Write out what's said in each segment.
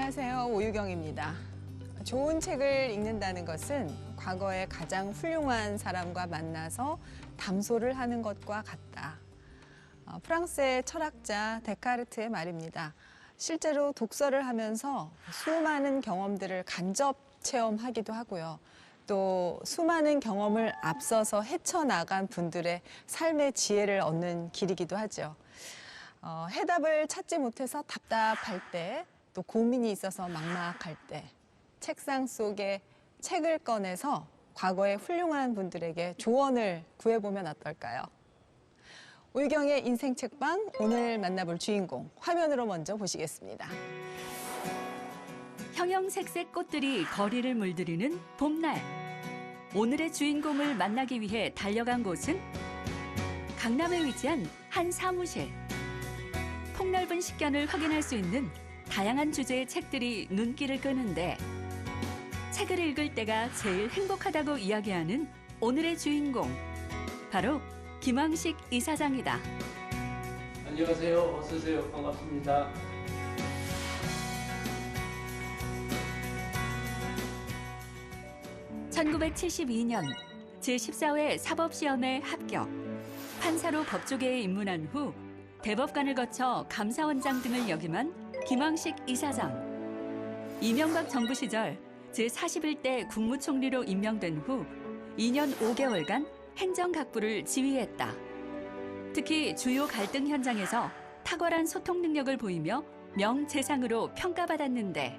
안녕하세요. 오유경입니다. 좋은 책을 읽는다는 것은 과거에 가장 훌륭한 사람과 만나서 담소를 하는 것과 같다. 프랑스의 철학자 데카르트의 말입니다. 실제로 독서를 하면서 수많은 경험들을 간접 체험하기도 하고요. 또 수많은 경험을 앞서서 헤쳐나간 분들의 삶의 지혜를 얻는 길이기도 하죠. 해답을 찾지 못해서 답답할 때, 또 고민이 있어서 막막할 때, 책상 속에 책을 꺼내서 과거의 훌륭한 분들에게 조언을 구해보면 어떨까요? 오유경의 인생 책방, 오늘 만나볼 주인공, 화면으로 먼저 보시겠습니다. 형형색색 꽃들이 거리를 물들이는 봄날. 오늘의 주인공을 만나기 위해 달려간 곳은 강남에 위치한 한 사무실. 폭넓은 식견을 확인할 수 있는 다양한 주제의 책들이 눈길을 끄는데 책을 읽을 때가 제일 행복하다고 이야기하는 오늘의 주인공. 바로 김황식 이사장이다. 안녕하세요. 어서 오세요. 반갑습니다. (1972년) 제14회 사법시험에 합격. 판사로 법조계에 입문한 후 대법관을 거쳐 감사원장 등을 역임한 김황식 이사장. 이명박 정부 시절 제41대 국무총리로 임명된 후 2년 5개월간 행정각부를 지휘했다. 특히 주요 갈등 현장에서 탁월한 소통 능력을 보이며 명재상으로 평가받았는데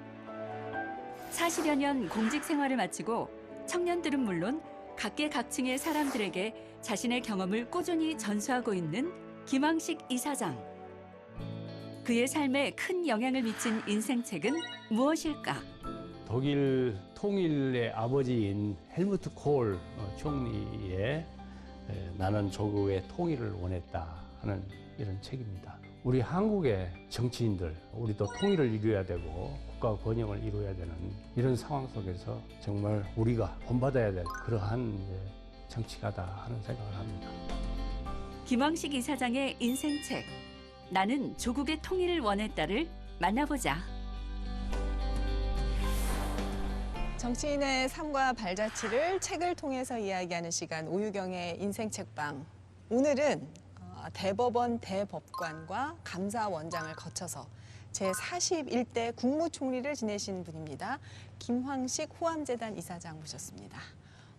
40여 년 공직 생활을 마치고 청년들은 물론 각계각층의 사람들에게 자신의 경험을 꾸준히 전수하고 있는 김황식 이사장. 그의 삶에 큰 영향을 미친 인생책은 무엇일까? 독일 통일의 아버지인 헬무트 콜 총리의 나는 조국의 통일을 원했다 하는 이런 책입니다. 우리 한국의 정치인들, 우리도 통일을 이루어야 되고 국가 번영을 이루어야 되는 이런 상황 속에서 정말 우리가 본받아야 될 그러한 정치가다 하는 생각을 합니다. 김황식 이사장의 인생책, 나는 조국의 통일을 원했다를 만나보자. 정치인의 삶과 발자취를 책을 통해서 이야기하는 시간, 오유경의 인생 책방. 오늘은 대법원 대법관과 감사원장을 거쳐서 제41대 국무총리를 지내신 분입니다. 김황식 호암재단 이사장 모셨습니다.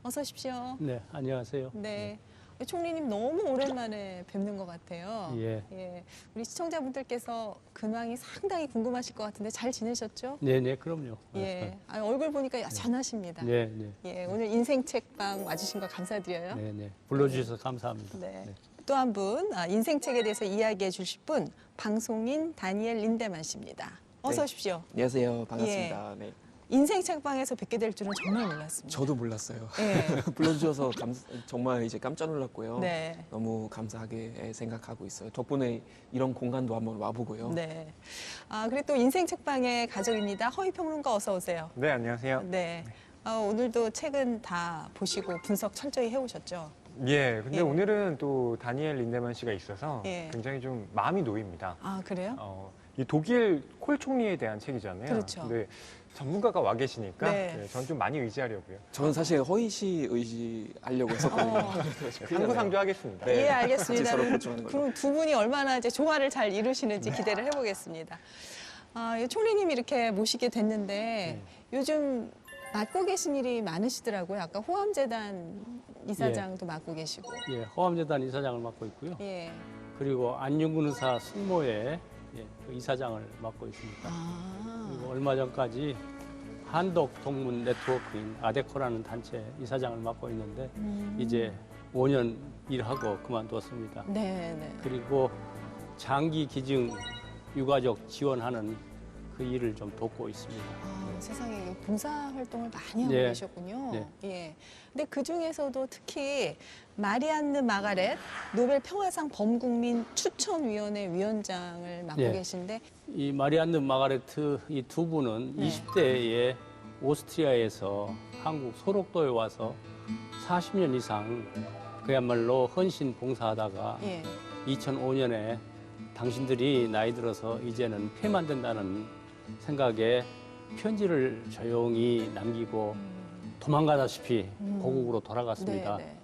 어서 오십시오. 네, 안녕하세요. 네. 총리님 너무 오랜만에 뵙는 것 같아요. 예. 우리 시청자분들께서 근황이 상당히 궁금하실 것 같은데 잘 지내셨죠? 네, 그럼요. 예. 얼굴 보니까 여전하십니다. 네. 예, 오늘 인생 책방 와주신 거 감사드려요. 네. 불러주셔서 감사합니다. 네. 또 한 분, 인생 책에 대해서 이야기해 주실 분, 방송인 다니엘 린데만 씨입니다. 어서 네. 오십시오. 안녕하세요. 반갑습니다. 네. 인생 책방에서 뵙게 될 줄은 정말 몰랐습니다. 저도 몰랐어요. 예. 불러주셔서 정말 이제 깜짝 놀랐고요. 네. 너무 감사하게 생각하고 있어요. 덕분에 이런 공간도 한번 와보고요. 네. 그리고 또 인생 책방의 가족입니다. 허위평론가 어서 오세요. 네, 안녕하세요. 네. 오늘도 책은 다 보시고 분석 철저히 해오셨죠? 예, 근데 예. 오늘은 또 다니엘 린데만 씨가 있어서 예. 굉장히 좀 마음이 놓입니다. 아, 그래요? 이 독일 콜 총리에 대한 책이잖아요. 그렇죠. 근데 전문가가 와 계시니까 네. 저는 좀 많이 의지하려고요. 저는 사실 허희 씨 의지하려고 했었거든요. 상부상조하겠습니다. 네. 예, 알겠습니다. 같이 서로 보충하는 걸로. 그럼 두 분이 얼마나 이제 조화를 잘 이루시는지 기대를 해보겠습니다. 총리님이 이렇게 모시게 됐는데 요즘 맡고 계신 일이 많으시더라고요. 아까 호암재단 이사장도 맡고 계시고. 예, 호암재단 이사장을 맡고 있고요. 예. 그리고 안윤근 의사 순모회 그 이사장을 맡고 있습니다. 그리고 얼마 전까지 한독 동문 네트워크인 아데코라는 단체 이사장을 맡고 있는데 이제 5년 일하고 그만뒀습니다. 네. 그리고 장기 기증 유가족 지원하는 그 일을 좀 돕고 있습니다. 세상에 봉사 활동을 많이 하고 네. 계셨군요. 네. 예. 근데 그 중에서도 특히 마리안느 마가렛 노벨 평화상 범국민 추천위원회 위원장을 맡고 네. 계신데 이 마리안느 마가레트 이 두 분은 네. 20대에 오스트리아에서 한국 소록도에 와서 40년 이상 그야말로 헌신 봉사하다가 예. 2005년에 당신들이 나이 들어서 이제는 폐 만든다는 생각에 편지를 조용히 남기고 도망가다시피 고국으로 돌아갔습니다. 네, 네.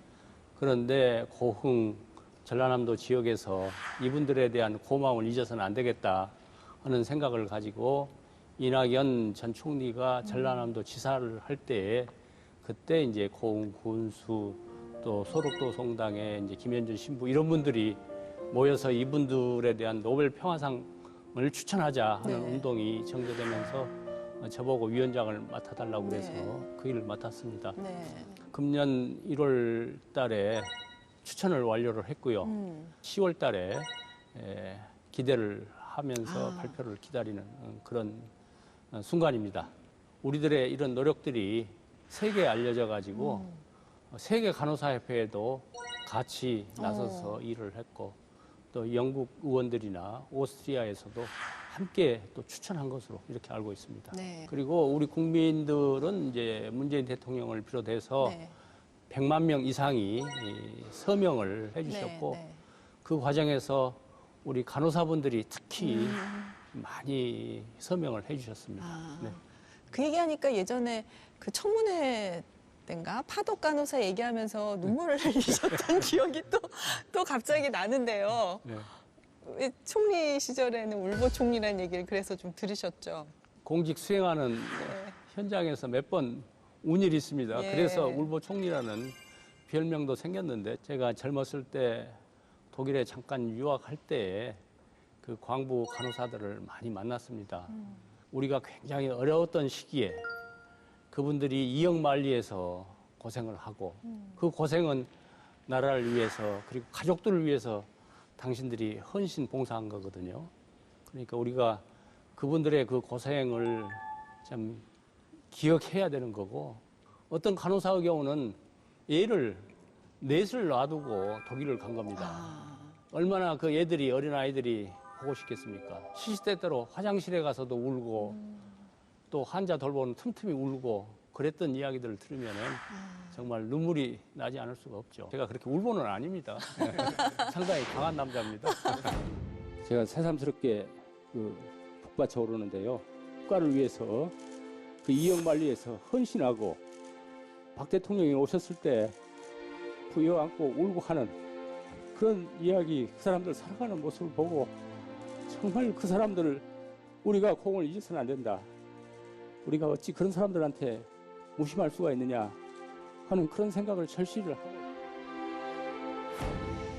그런데 고흥 전라남도 지역에서 이분들에 대한 고마움을 잊어서는 안 되겠다 하는 생각을 가지고 이낙연 전 총리가 전라남도 지사를 할 때에 그때 이제 고흥 군수 또 소록도 성당에 이제 김현준 신부 이런 분들이 모여서 이분들에 대한 노벨 평화상을 추천하자 하는 네. 운동이 전개되면서 저보고 위원장을 맡아달라고 그래서 네. 그 일을 맡았습니다. 네. 금년 1월 달에 추천을 완료를 했고요. 10월 달에 기대를 하면서 발표를 기다리는 그런 순간입니다. 우리들의 이런 노력들이 세계에 알려져 가지고 세계 간호사협회에도 같이 나서서 일을 했고 또 영국 의원들이나 오스트리아에서도 함께 또 추천한 것으로 이렇게 알고 있습니다. 네. 그리고 우리 국민들은 이제 문재인 대통령을 비롯해서 네. 100만 명 이상이 서명을 해주셨고 네, 네. 그 과정에서 우리 간호사분들이 특히 많이 서명을 해주셨습니다. 아, 네. 그 얘기하니까 예전에 그 청문회 때인가 파독 간호사 얘기하면서 눈물을 흘리셨던 기억이 또 갑자기 나는데요. 네. 왜 총리 시절에는 울보 총리라는 얘기를 그래서 좀 들으셨죠. 공직 수행하는 현장에서 몇 번 운 일이 있습니다. 예. 그래서 울보 총리라는 별명도 생겼는데 제가 젊었을 때 독일에 잠깐 유학할 때에 그 광부 간호사들을 많이 만났습니다. 우리가 굉장히 어려웠던 시기에 그분들이 이역만리에서 고생을 하고 그 고생은 나라를 위해서 그리고 가족들을 위해서 당신들이 헌신 봉사한 거거든요. 그러니까 우리가 그분들의 그 고생을 참 기억해야 되는 거고 어떤 간호사의 경우는 애를 넷을 놔두고 독일을 간 겁니다. 얼마나 그 애들이 어린아이들이 보고 싶겠습니까? 시시때때로 화장실에 가서도 울고 또 환자 돌보는 틈틈이 울고 그랬던 이야기들을 들으면 정말 눈물이 나지 않을 수가 없죠. 제가 그렇게 울보는 아닙니다. 상당히 강한 남자입니다. 제가 새삼스럽게 북받쳐 오르는데요. 국가를 위해서 그 이역만리에서 헌신하고 박 대통령이 오셨을 때 부여안고 울고 하는 그런 이야기, 그 사람들 살아가는 모습을 보고 정말 그 사람들을 우리가 공을 잊어서는 안 된다. 우리가 어찌 그런 사람들한테 무심할 수가 있느냐 하는 그런 생각을 절실히 하고.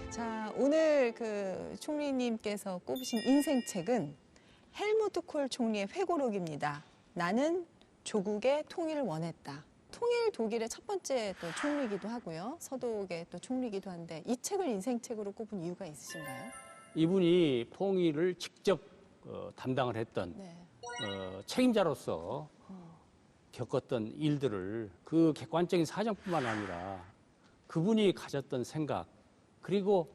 자, 오늘 그 총리님께서 꼽으신 인생책은 헬무트 콜 총리의 회고록입니다. 나는 조국의 통일을 원했다. 통일 독일의 첫 번째 또 총리이기도 하고요. 서독의 또 총리이기도 한데 이 책을 인생책으로 꼽은 이유가 있으신가요? 이분이 통일을 직접 담당을 했던 네. 책임자로서 겪었던 일들을 그 객관적인 사정뿐만 아니라 그분이 가졌던 생각 그리고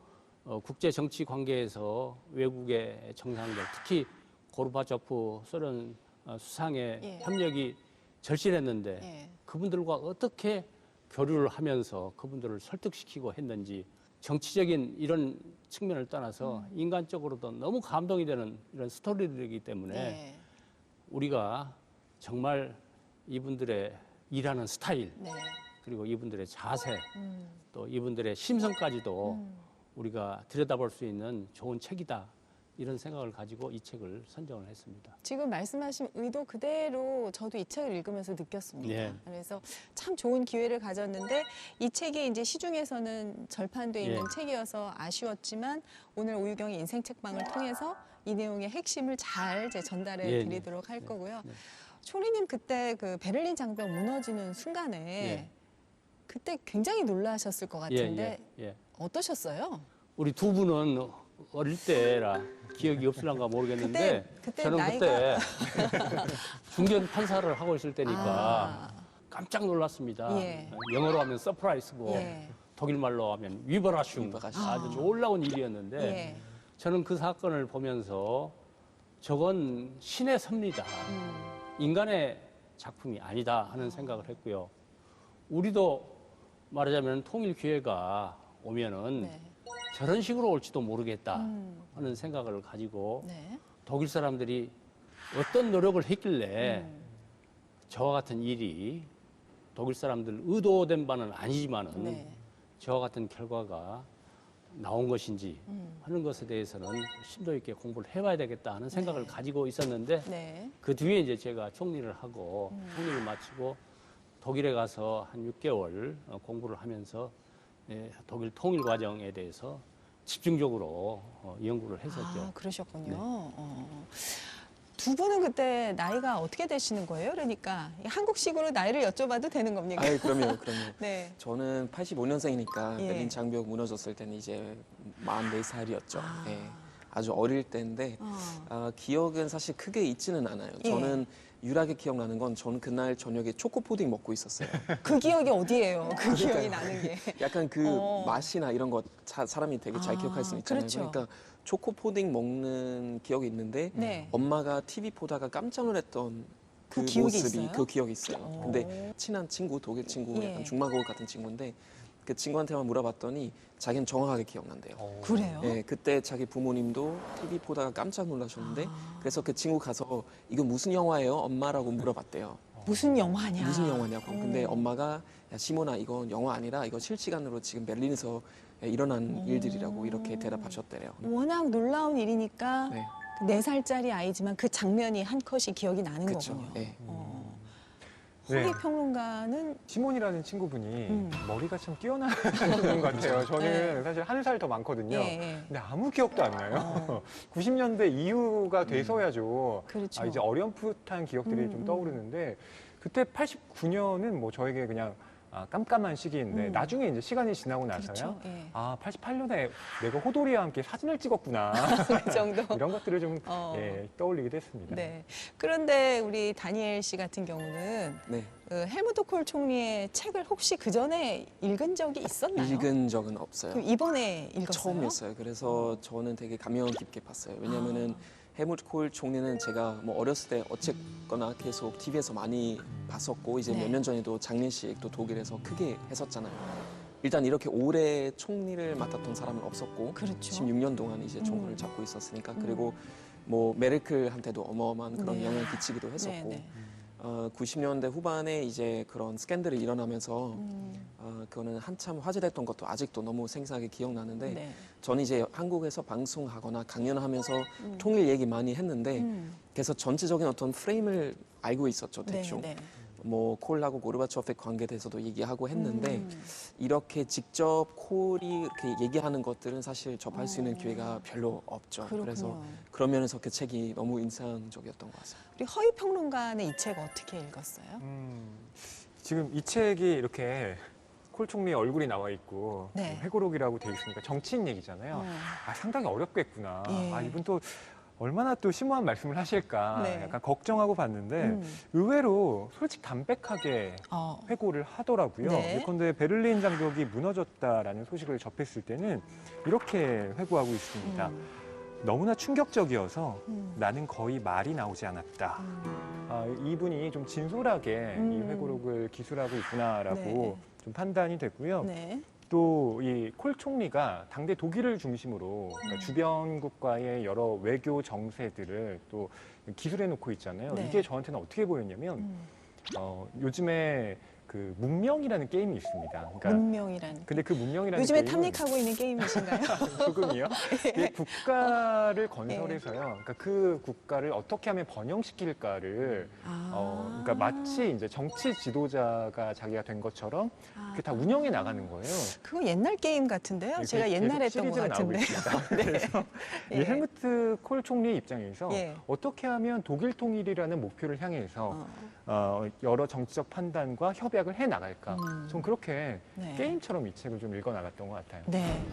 국제 정치 관계에서 외국의 정상들 특히 고르바초프 소련 수상의 예. 협력이 절실했는데 예. 그분들과 어떻게 교류를 하면서 그분들을 설득시키고 했는지 정치적인 이런 측면을 떠나서 인간적으로도 너무 감동이 되는 이런 스토리들이기 때문에 네. 우리가 정말 이분들의 일하는 스타일 네. 그리고 이분들의 자세 또 이분들의 심성까지도 우리가 들여다볼 수 있는 좋은 책이다. 이런 생각을 가지고 이 책을 선정을 했습니다. 지금 말씀하신 의도 그대로 저도 이 책을 읽으면서 느꼈습니다. 예. 그래서 참 좋은 기회를 가졌는데 이 책이 이제 시중에서는 절판돼 있는 예. 책이어서 아쉬웠지만 오늘 오유경의 인생책방을 통해서 이 내용의 핵심을 잘 이제 전달해 예, 드리도록 할 네. 거고요. 네. 총리님 그때 그 베를린 장벽 무너지는 순간에 예. 그때 굉장히 놀라셨을 것 같은데 예. 어떠셨어요? 우리 두 분은 어릴 때라 기억이 없을란가 모르겠는데 그때 저는 나이가- 그때 중견 판사를 하고 있을 때니까 아, 깜짝 놀랐습니다. 예. 영어로 하면 서프라이즈고 예. 독일말로 하면 위버라슌 위버라슌. 아주 놀라운 일이었는데 예. 저는 그 사건을 보면서 저건 신의 섭니다. 인간의 작품이 아니다 하는 생각을 했고요. 우리도 말하자면 통일 기회가 오면은 네. 저런 식으로 올지도 모르겠다 하는 생각을 가지고 네. 독일 사람들이 어떤 노력을 했길래 저와 같은 일이 독일 사람들 의도된 바는 아니지만은 네. 저와 같은 결과가 나온 것인지 하는 것에 대해서는 심도 있게 공부를 해봐야 되겠다 하는 생각을 가지고 있었는데 네. 그 뒤에 이제 제가 총리를 하고 총리를 마치고 독일에 가서 한 6개월 공부를 하면서 독일 통일 과정에 대해서 집중적으로 연구를 했었죠. 아, 그러셨군요. 두 분은 그때 나이가 어떻게 되시는 거예요? 그러니까 한국식으로 나이를 여쭤봐도 되는 겁니까? 아이, 그럼요. 네. 저는 85년생이니까 예. 베를린 장벽 무너졌을 때는 이제 44살이었죠. 아. 예. 아주 어릴 때인데 기억은 사실 크게 있지는 않아요. 예. 저는 유일하게 기억나는 건 저는 그날 저녁에 초코 푸딩 먹고 있었어요. 그 기억이 어디예요? 그 기억이 나는 게. 약간 그 맛이나 이런 거 사람이 되게 잘 아, 기억할 수 있잖아요. 그렇죠. 그러니까 초코 푸딩 먹는 기억이 있는데 네. 엄마가 TV 보다가 깜짝 놀랐던 그 그 기억이 모습이 있어요? 그 기억이 있어요. 근데 친한 친구, 독일 친구, 예. 약간 중마고울 같은 친구인데 그 친구한테만 물어봤더니 자기는 정확하게 기억난대요. 그래요? 네, 그때 자기 부모님도 TV 보다가 깜짝 놀라셨는데 아. 그래서 그 친구 가서 이거 무슨 영화예요? 엄마라고 물어봤대요. 무슨 영화냐? 무슨 영화냐고. 근데 엄마가 야, 시모나 이건 영화 아니라 이거 실시간으로 지금 베를린에서 일어난 일들이라고 이렇게 대답하셨대요. 워낙 놀라운 일이니까 네, 4살짜리 아이지만 그 장면이 한 컷이 기억이 나는 그렇죠. 거군요. 네. 네. 허기 평론가는 시몬이라는 친구분이 머리가 참 뛰어난 분 같아요. 저는 네. 사실 1살 더 많거든요. 예. 근데 아무 기억도 안 나요. 90년대 이후가 돼서야죠. 그렇죠. 이제 어렴풋한 기억들이 좀 떠오르는데 그때 89년은 뭐 저에게 그냥 깜깜한 시기인데 나중에 이제 시간이 지나고 나서야 그렇죠. 예. 88년에 내가 호돌이와 함께 사진을 찍었구나. 그 정도. 이런 것들을 좀 어. 떠올리기도 했습니다. 네. 그런데 우리 다니엘 씨 같은 경우는 네. 헬무트 콜 총리의 책을 혹시 그 전에 읽은 적이 있었나요? 읽은 적은 없어요. 그럼 이번에 읽었어요? 처음이었어요. 그래서 저는 되게 감명 깊게 봤어요. 왜냐면은 헬무트 콜 총리는 제가 뭐 어렸을 때 어쨌거나 계속 TV에서 많이 봤었고 이제 네. 몇 년 전에도 장례식도 독일에서 크게 했었잖아요. 일단 이렇게 오래 총리를 맡았던 사람은 없었고 그렇죠. 16년 동안 이제 총리를 잡고 있었으니까 그리고 뭐 메르클한테도 어마어마한 그런 네. 영향을 끼치기도 했었고 네. 90년대 후반에 이제 그런 스캔들이 일어나면서 그거는 한참 화제됐던 것도 아직도 너무 생생하게 기억나는데 네. 저는 이제 한국에서 방송하거나 강연하면서 통일 얘기 많이 했는데 그래서 전체적인 어떤 프레임을 알고 있었죠 대충. 네. 뭐 콜하고 고르바초프의 관계에 대해서도 얘기하고 했는데 이렇게 직접 콜이 이렇게 얘기하는 것들은 사실 접할 수 있는 기회가 별로 없죠. 그렇군요. 그래서 그런 면에서 그 책이 너무 인상적이었던 것 같습니다. 우리 허위 평론가는 이 책 어떻게 읽었어요? 지금 이 책이 이렇게 콜 총리의 얼굴이 나와 있고 네. 회고록이라고 돼 있으니까 정치인 얘기잖아요. 상당히 어렵겠구나. 예. 이분 또 얼마나 또 심오한 말씀을 하실까 네. 약간 걱정하고 봤는데 의외로 솔직히 담백하게 회고를 하더라고요. 네. 예컨대 베를린 장벽이 무너졌다라는 소식을 접했을 때는 이렇게 회고하고 있습니다. 너무나 충격적이어서 나는 거의 말이 나오지 않았다. 이분이 좀 진솔하게 이 회고록을 기술하고 있구나라고 네. 좀 판단이 됐고요. 네. 또 이 콜 총리가 당대 독일을 중심으로 그러니까 주변국과의 여러 외교 정세들을 또 기술해 놓고 있잖아요. 네. 이게 저한테는 어떻게 보였냐면 요즘에 그 문명이라는 게임이 있습니다. 그러니까 문명이라는. 근데 그 문명이라는 요즘에 게임은 탐닉하고 있는 게임이신가요? 조금이요. 이게 국가를 건설해서요. 그러니까 그 국가를 어떻게 하면 번영시킬까를 그러니까 마치 이제 정치 지도자가 자기가 된 것처럼 그게 다 운영해 나가는 거예요. 그거 옛날 게임 같은데요? 제가 계속 옛날에 했던 것 시리즈가 나오고 같은데. 있습니다. 그래서 이 예. 헬무트 콜 총리의 입장에서 예. 어떻게 하면 독일 통일이라는 목표를 향해서 여러 정치적 판단과 협약을 해 나갈까? 전 그렇게 네. 게임처럼 이 책을 좀 읽어 나갔던 것 같아요. 네.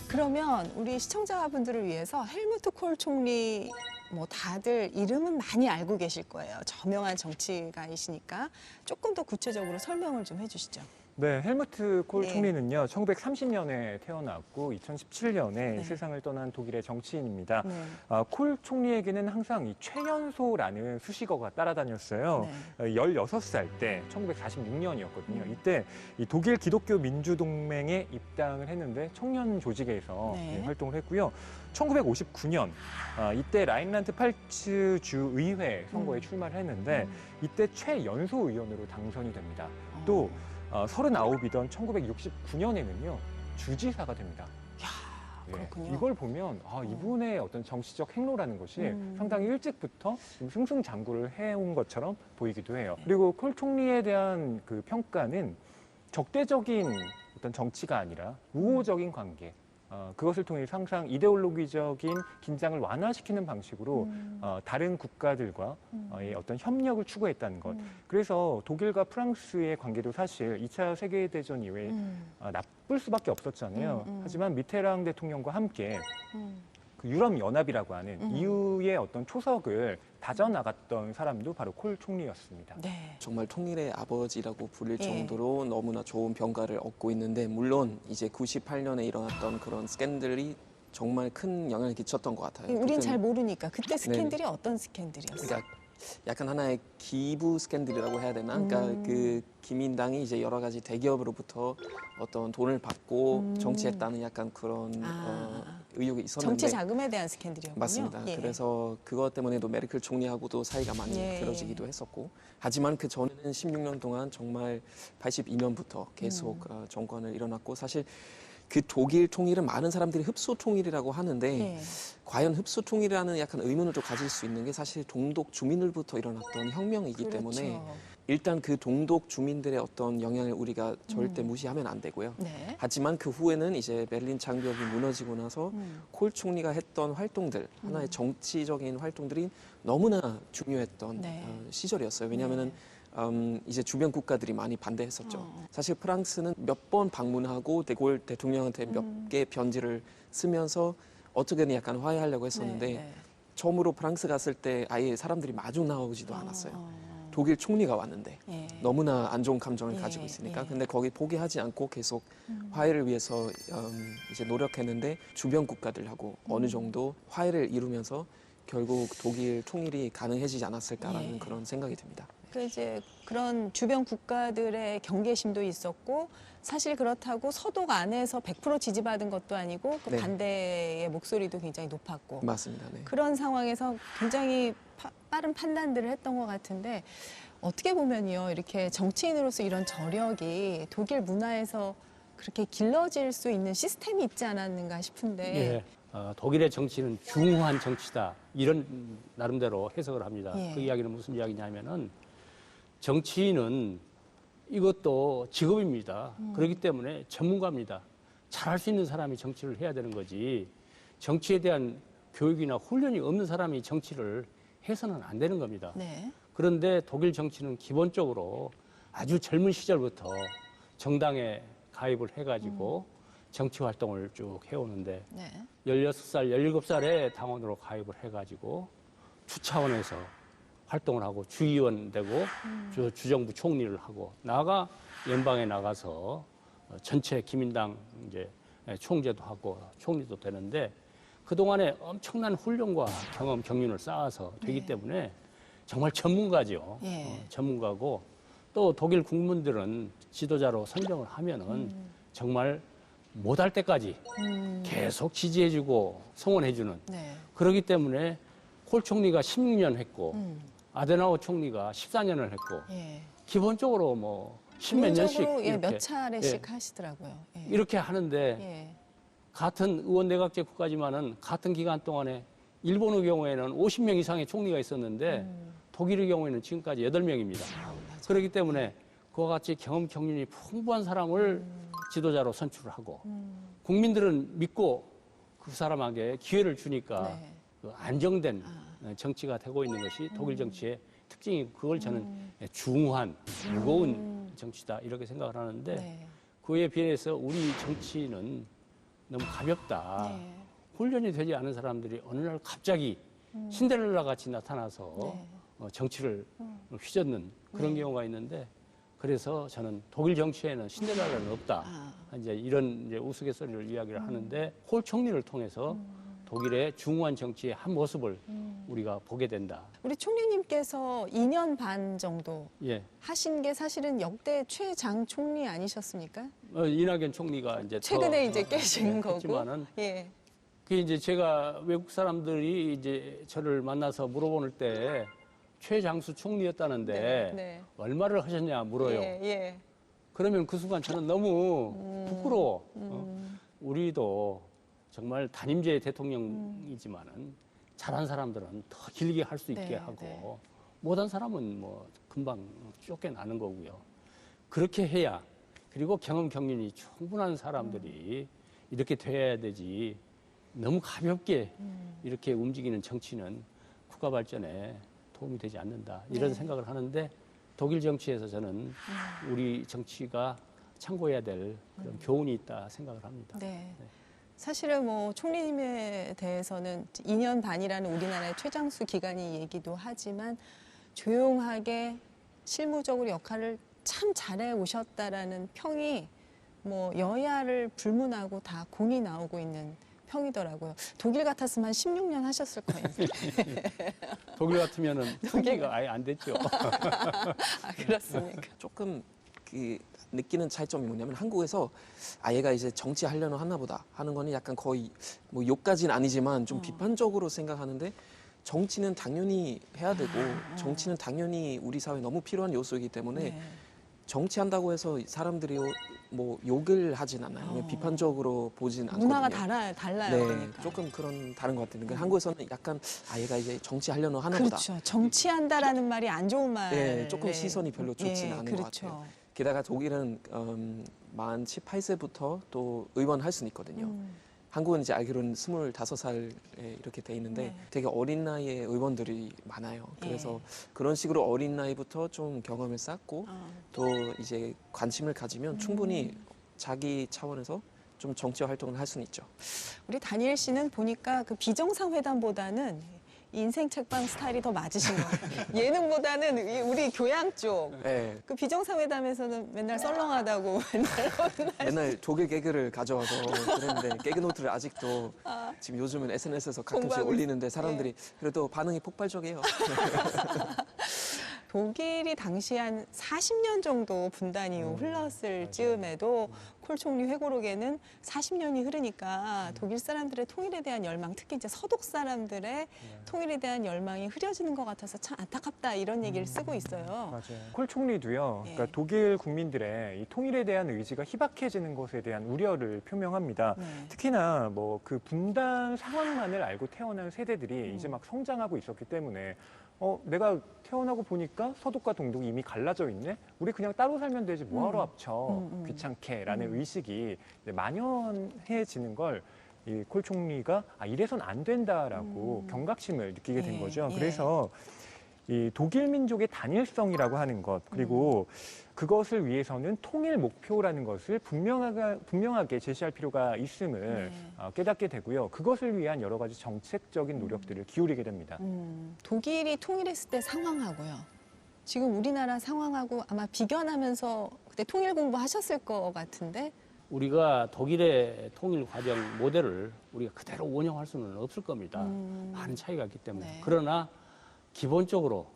그러면 우리 시청자분들을 위해서 헬무트 콜 총리 뭐 다들 이름은 많이 알고 계실 거예요. 저명한 정치가이시니까 조금 더 구체적으로 설명을 좀 해주시죠. 네, 헬무트 콜 네. 총리는요, 1930년에 태어났고 2017년에 네. 세상을 떠난 독일의 정치인입니다. 네. 콜 총리에게는 항상 이 최연소라는 수식어가 따라다녔어요. 네. 16살 때, 1946년이었거든요. 이때 이 독일 기독교 민주동맹에 입당을 했는데 청년 조직에서 네. 활동을 했고요. 1959년, 이때 라인란트 팔츠 주의회 선거에 출마를 했는데 이때 최연소 의원으로 당선이 됩니다. 또 39이던 1969년에는요 주지사가 됩니다. 예, 그렇군요. 이걸 보면 이분의 어떤 정치적 행로라는 것이 상당히 일찍부터 좀 승승장구를 해온 것처럼 보이기도 해요. 그리고 콜 총리에 대한 그 평가는 적대적인 어떤 정치가 아니라 우호적인 관계. 그것을 통해 항상 이데올로기적인 긴장을 완화시키는 방식으로 다른 국가들과 의 어떤 협력을 추구했다는 것. 그래서 독일과 프랑스의 관계도 사실 2차 세계대전 이후에 나쁠 수밖에 없었잖아요. 하지만 미테랑 대통령과 함께 그 유럽연합이라고 하는 EU의 어떤 초석을 다져나갔던 사람도 바로 콜 총리였습니다. 네. 정말 통일의 아버지라고 불릴 예. 정도로 너무나 좋은 평가를 얻고 있는데 물론 이제 98년에 일어났던 그런 스캔들이 정말 큰 영향을 끼쳤던 것 같아요. 우린 그때는- 잘 모르니까 그때 스캔들이 어떤 스캔들이었어요? 그러니까 약간 하나의 기부 스캔들이라고 해야 되나? 그러니까 그 기민당이 이제 여러 가지 대기업으로부터 어떤 돈을 받고 정치했다는 약간 그런 의혹이 있었는데 정치 자금에 대한 스캔들이었군요. 맞습니다. 예. 그래서 그것 때문에도 메르켈 총리하고도 사이가 많이 예. 틀어지기도 했었고 하지만 그 전에는 16년 동안 정말 82년부터 계속 정권을 일어났고 사실 그 독일 통일은 많은 사람들이 흡수 통일이라고 하는데 예. 과연 흡수 통일이라는 약간 의문을 또 가질 수 있는 게 사실 동독 주민들부터 일어났던 혁명이기 때문에 그렇죠. 일단 그 동독 주민들의 어떤 영향을 우리가 절대 무시하면 안 되고요. 네. 하지만 그 후에는 이제 베를린 장벽이 무너지고 나서 콜 총리가 했던 활동들, 하나의 정치적인 활동들이 너무나 중요했던 네. 시절이었어요. 왜냐하면은 이제 주변 국가들이 많이 반대했었죠. 사실 프랑스는 몇 번 방문하고 데골 대통령한테 몇 개 편지를 쓰면서 어떻게든 약간 화해하려고 했었는데 네. 처음으로 프랑스 갔을 때 아예 사람들이 마중 나오지도 않았어요. 독일 총리가 왔는데 예. 너무나 안 좋은 감정을 예, 가지고 있으니까 예. 근데 거기 포기하지 않고 계속 화해를 위해서 이제 노력했는데 주변 국가들하고 어느 정도 화해를 이루면서 결국 독일 통일이 가능해지지 않았을까라는 예. 그런 생각이 듭니다. 그 이제 그런 주변 국가들의 경계심도 있었고 사실 그렇다고 서독 안에서 100% 지지받은 것도 아니고 그 네. 반대의 목소리도 굉장히 높았고 맞습니다. 네. 그런 상황에서 굉장히 빠른 판단들을 했던 것 같은데 어떻게 보면요 이렇게 정치인으로서 이런 저력이 독일 문화에서 그렇게 길러질 수 있는 시스템이 있지 않았는가 싶은데 예. 독일의 정치는 중후한 정치다. 이런 나름대로 해석을 합니다. 예. 그 이야기는 무슨 이야기냐면은 정치인은 이것도 직업입니다. 그렇기 때문에 전문가입니다. 잘할 수 있는 사람이 정치를 해야 되는 거지. 정치에 대한 교육이나 훈련이 없는 사람이 정치를 해서는 안 되는 겁니다. 네. 그런데 독일 정치는 기본적으로 아주 젊은 시절부터 정당에 가입을 해가지고 정치 활동을 쭉 해오는데 네. 16살, 17살에 당원으로 가입을 해가지고 주차원에서 활동을 하고 주의원 되고 주정부 총리를 하고 나아가 연방에 나가서 전체 기민당 이제 총재도 하고 총리도 되는데 그동안에 엄청난 훈련과 경험, 경륜을 쌓아서 되기 네. 때문에 정말 전문가죠. 예. 전문가고 또 독일 국민들은 지도자로 선정을 하면은 정말 못할 때까지 계속 지지해주고 성원해주는 네. 그렇기 때문에 콜 총리가 16년 했고 아데나워 총리가 14년을 했고 예. 기본적으로 뭐 십몇 년씩 기본적으로 예, 이렇게, 몇 차례씩 하시더라고요. 예. 이렇게 하는데 예. 같은 의원 내각제 국가지만은 같은 기간 동안에 일본의 경우에는 50명 이상의 총리가 있었는데 독일의 경우에는 지금까지 8명입니다. 그렇기 때문에 그와 같이 경험 경륜이 풍부한 사람을 지도자로 선출을 하고 국민들은 믿고 그 사람에게 기회를 주니까 네. 그 안정된 정치가 되고 있는 것이 독일 정치의 특징이고 그걸 저는 중후한 무거운 정치다 이렇게 생각을 하는데 네. 그에 비해서 우리 정치는 너무 가볍다. 네. 훈련이 되지 않은 사람들이 어느 날 갑자기 신데렐라 같이 나타나서 네. 정치를 휘젓는 그런 경우가 있는데 그래서 저는 독일 정치에는 신데렐라는 없다. 아. 이제 이런 이제 우스갯소리를 이야기를 하는데 콜 총리를 통해서 독일의 중후한 정치의 한 모습을 우리가 보게 된다. 우리 총리님께서 2년 반 정도 예. 하신 게 사실은 역대 최장 총리 아니셨습니까? 이낙연 총리가 이제 최근에 더, 이제 깨진 거고. 했지만은 예. 그 이제 제가 외국 사람들이 이제 저를 만나서 물어보는 때 최장수 총리였다는데 네, 네. 얼마를 하셨냐 물어요. 예, 예. 그러면 그 순간 저는 너무 부끄러워. 우리도 정말 단임제 대통령이지만은 잘한 사람들은 더 길게 할 수 있게 네, 하고 네. 못한 사람은 뭐 금방 쫓겨나는 거고요. 그렇게 해야 그리고 경험 경륜이 충분한 사람들이 이렇게 돼야 되지 너무 가볍게 이렇게 움직이는 정치는 국가 발전에 도움이 되지 않는다 이런 네. 생각을 하는데 독일 정치에서 저는 우리 정치가 참고해야 될 그런 교훈이 있다 생각을 합니다. 네. 사실은 뭐 총리님에 대해서는 2년 반이라는 우리나라의 최장수 기간이 얘기도 하지만 조용하게 실무적으로 역할을 참 잘해 오셨다라는 평이 뭐 여야를 불문하고 다 공이 나오고 있는 평이더라고요. 독일 같았으면 한 16년 하셨을 거예요. 독일 같으면은 통계가 아예 안 됐죠. 아, 그렇습니까? 조금 그 느끼는 차이점이 뭐냐면 한국에서 얘가 이제 정치하려나 하나 보다 하는 거는 약간 거의 뭐 욕까지는 아니지만 좀 비판적으로 생각하는데 정치는 당연히 해야 되고 정치는 당연히 우리 사회에 너무 필요한 요소이기 때문에 네. 정치한다고 해서 사람들이 뭐 욕을 하진 않아요. 비판적으로 보진 않거든요. 문화가 달라요. 네, 그러니까. 조금 그런 다른 것 같아요. 그러니까 한국에서는 약간 얘가 이제 정치하려나 하나 보다. 그렇죠. 정치한다라는 말이 안 좋은 말. 네, 조금 시선이 별로 좋지는 않은 것 그렇죠. 같아요. 게다가 독일은 만 18세부터 또 의원 할 수는 있거든요. 한국은 이제 알기로는 25살에 이렇게 돼 있는데 네. 되게 어린 나이에 의원들이 많아요. 그래서 그런 식으로 어린 나이부터 좀 경험을 쌓고 또 이제 관심을 가지면 충분히 자기 차원에서 좀 정치 활동을 할 수는 있죠. 우리 다니엘 씨는 보니까 그 비정상회담보다는 인생 책방 스타일이 더 맞으신 것 같아요. 예능보다는 우리 교양 쪽. 네. 그 비정상회담에서는 맨날 썰렁하다고 맨날 독일 개그를 가져와서 그랬는데 개그 노트를 아직도 지금 요즘은 SNS에서 가끔씩 공부하고 올리는데 사람들이 그래도 반응이 폭발적이에요. 독일이 당시 한 40년 정도 분단 이후 흘렀을 즈음에도 콜 총리 회고록에는 40년이 흐르니까 독일 사람들의 통일에 대한 열망, 특히 이제 서독 사람들의 통일에 대한 열망이 흐려지는 것 같아서 참 안타깝다 이런 얘기를 쓰고 있어요. 맞아요. 콜 총리도요. 예. 그러니까 독일 국민들의 이 통일에 대한 의지가 희박해지는 것에 대한 우려를 표명합니다. 네. 특히나 뭐 그 분단 상황만을 알고 태어난 세대들이 이제 막 성장하고 있었기 때문에 내가 태어나고 보니까 서독과 동독이 이미 갈라져 있네? 우리 그냥 따로 살면 되지 뭐하러 합쳐? 귀찮게라는 의식이 이제 만연해지는 걸 이 콜 총리가 이래선 안 된다라고 경각심을 느끼게 된 예, 거죠. 예. 그래서 이 독일 민족의 단일성이라고 하는 것 그리고 그것을 위해서는 통일 목표라는 것을 분명하게 제시할 필요가 있음을 깨닫게 되고요. 그것을 위한 여러 가지 정책적인 노력들을 기울이게 됩니다. 독일이 통일했을 때 상황하고요. 지금 우리나라 상황하고 아마 비견하면서 그때 통일 공부하셨을 것 같은데 우리가 독일의 통일 과정 모델을 우리가 그대로 운영할 수는 없을 겁니다. 많은 차이가 있기 때문에. 네. 그러나 기본적으로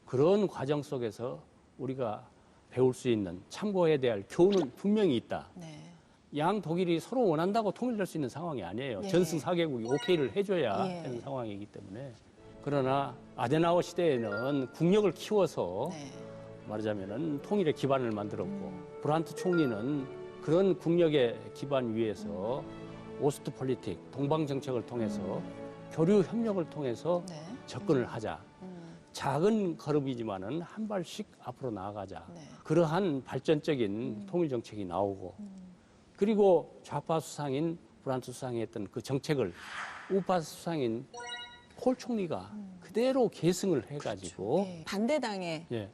그런 과정 속에서 우리가 배울 수 있는 참고해야 될 교훈은 분명히 있다. 네. 양 독일이 서로 원한다고 통일될 수 있는 상황이 아니에요. 예. 전승 4개국이 오케이를 해줘야 예. 되는 상황이기 때문에. 그러나 아데나워 시대에는 국력을 키워서 네. 말하자면은 통일의 기반을 만들었고 브란트 총리는 그런 국력의 기반 위에서 오스트 폴리틱, 동방 정책을 통해서 교류 협력을 통해서 네. 접근을 하자. 작은 걸음이지만은 한 발씩 앞으로 나아가자. 네. 그러한 발전적인 통일 정책이 나오고 그리고 좌파 수상인 브란트 수상이 했던 그 정책을 우파 수상인 콜 총리가 그대로 계승을 해가지고 예. 반대당의 예,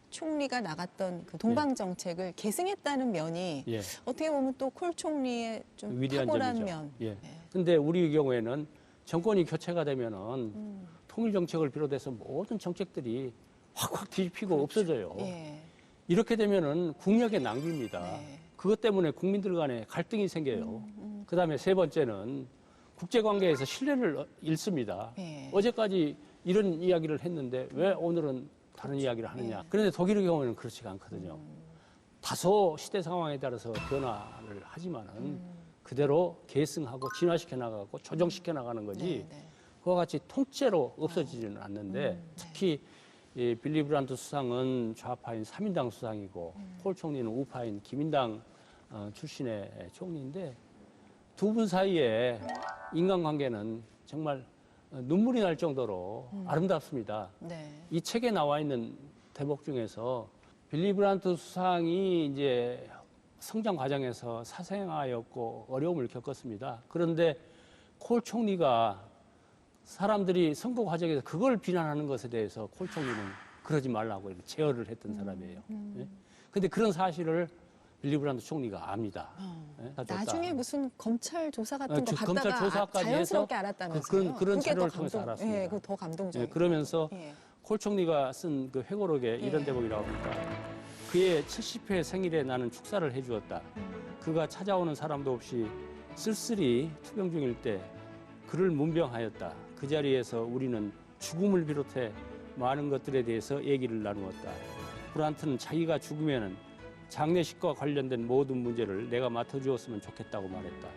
총리가 나갔던 그 동방 정책을 계승했다는 면이 예. 어떻게 보면 또 콜 총리의 좀 위대한 탁월한 점이죠. 면. 예. 근데 우리 경우에는 정권이 교체가 되면은 통일 정책을 비롯해서 모든 정책들이 확확 뒤집히고 없어져요. 예. 이렇게 되면은 국력의 낭비입니다. 네. 그것 때문에 국민들 간에 갈등이 생겨요. 그다음에 세 번째는 국제관계에서 신뢰를 잃습니다. 네. 어제까지 이런 이야기를 했는데 왜 오늘은 다른 이야기를 하느냐. 그런데 독일의 경우에는 그렇지가 않거든요. 다소 시대 상황에 따라서 변화를 하지만은 그대로 계승하고 진화시켜 나가고 조정시켜 나가는 거지. 네. 그와 같이 통째로 없어지지는 않는데 특히 이 빌리 브란트 수상은 좌파인 3인당 수상이고 폴 총리는 우파인 기민당 출신의 총리인데 두 분 사이에 인간관계는 정말 눈물이 날 정도로 아름답습니다. 네. 이 책에 나와 있는 대목 중에서 빌리 브란트 수상이 이제 성장 과정에서 사생아였고 어려움을 겪었습니다. 그런데 콜 총리가 사람들이 선거 과정에서 그걸 비난하는 것에 대해서 콜 총리는 그러지 말라고 이렇게 제어를 했던 사람이에요. 그런데 그런 사실을 빌리 브란트 총리가 압니다. 예? 다 줬다. 나중에 무슨 검찰 조사 같은 거 검찰 받다가 조사까지 자연스럽게 해서 알았다면서요. 그런 그게 자료를 더 통해서 감동, 알았습니다. 예, 그거 더 감동적이에요. 예, 그러면서 예. 콜 총리가 쓴 그 회고록에 이런 예. 대목이라고 합니다. 그의 70회 생일에 나는 축사를 해주었다. 그가 찾아오는 사람도 없이 쓸쓸히 투병 중일 때 그를 문병하였다. 그 자리에서 우리는 죽음을 비롯해 많은 것들에 대해서 얘기를 나누었다. 브란트는 자기가 죽으면은 장례식과 관련된 모든 문제를 내가 맡아주었으면 좋겠다고 말했다.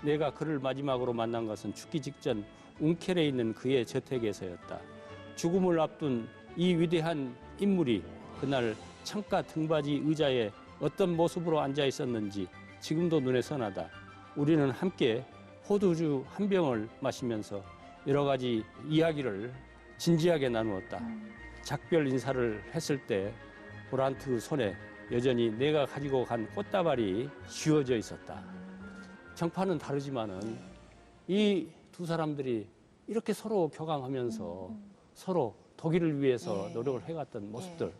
내가 그를 마지막으로 만난 것은 죽기 직전 운켈에 있는 그의 저택에서였다. 죽음을 앞둔 이 위대한 인물이 그날 창가 등받이 의자에 어떤 모습으로 앉아 있었는지 지금도 눈에 선하다. 우리는 함께 호두주 한 병을 마시면서 여러 가지 이야기를 진지하게 나누었다. 작별 인사를 했을 때 브란트 손에 여전히 내가 가지고 간 꽃다발이 쥐어져 있었다. 정파는 다르지만은 이 두 사람들이 이렇게 서로 교감하면서 서로 독일을 위해서 예. 노력을 해갔던 모습들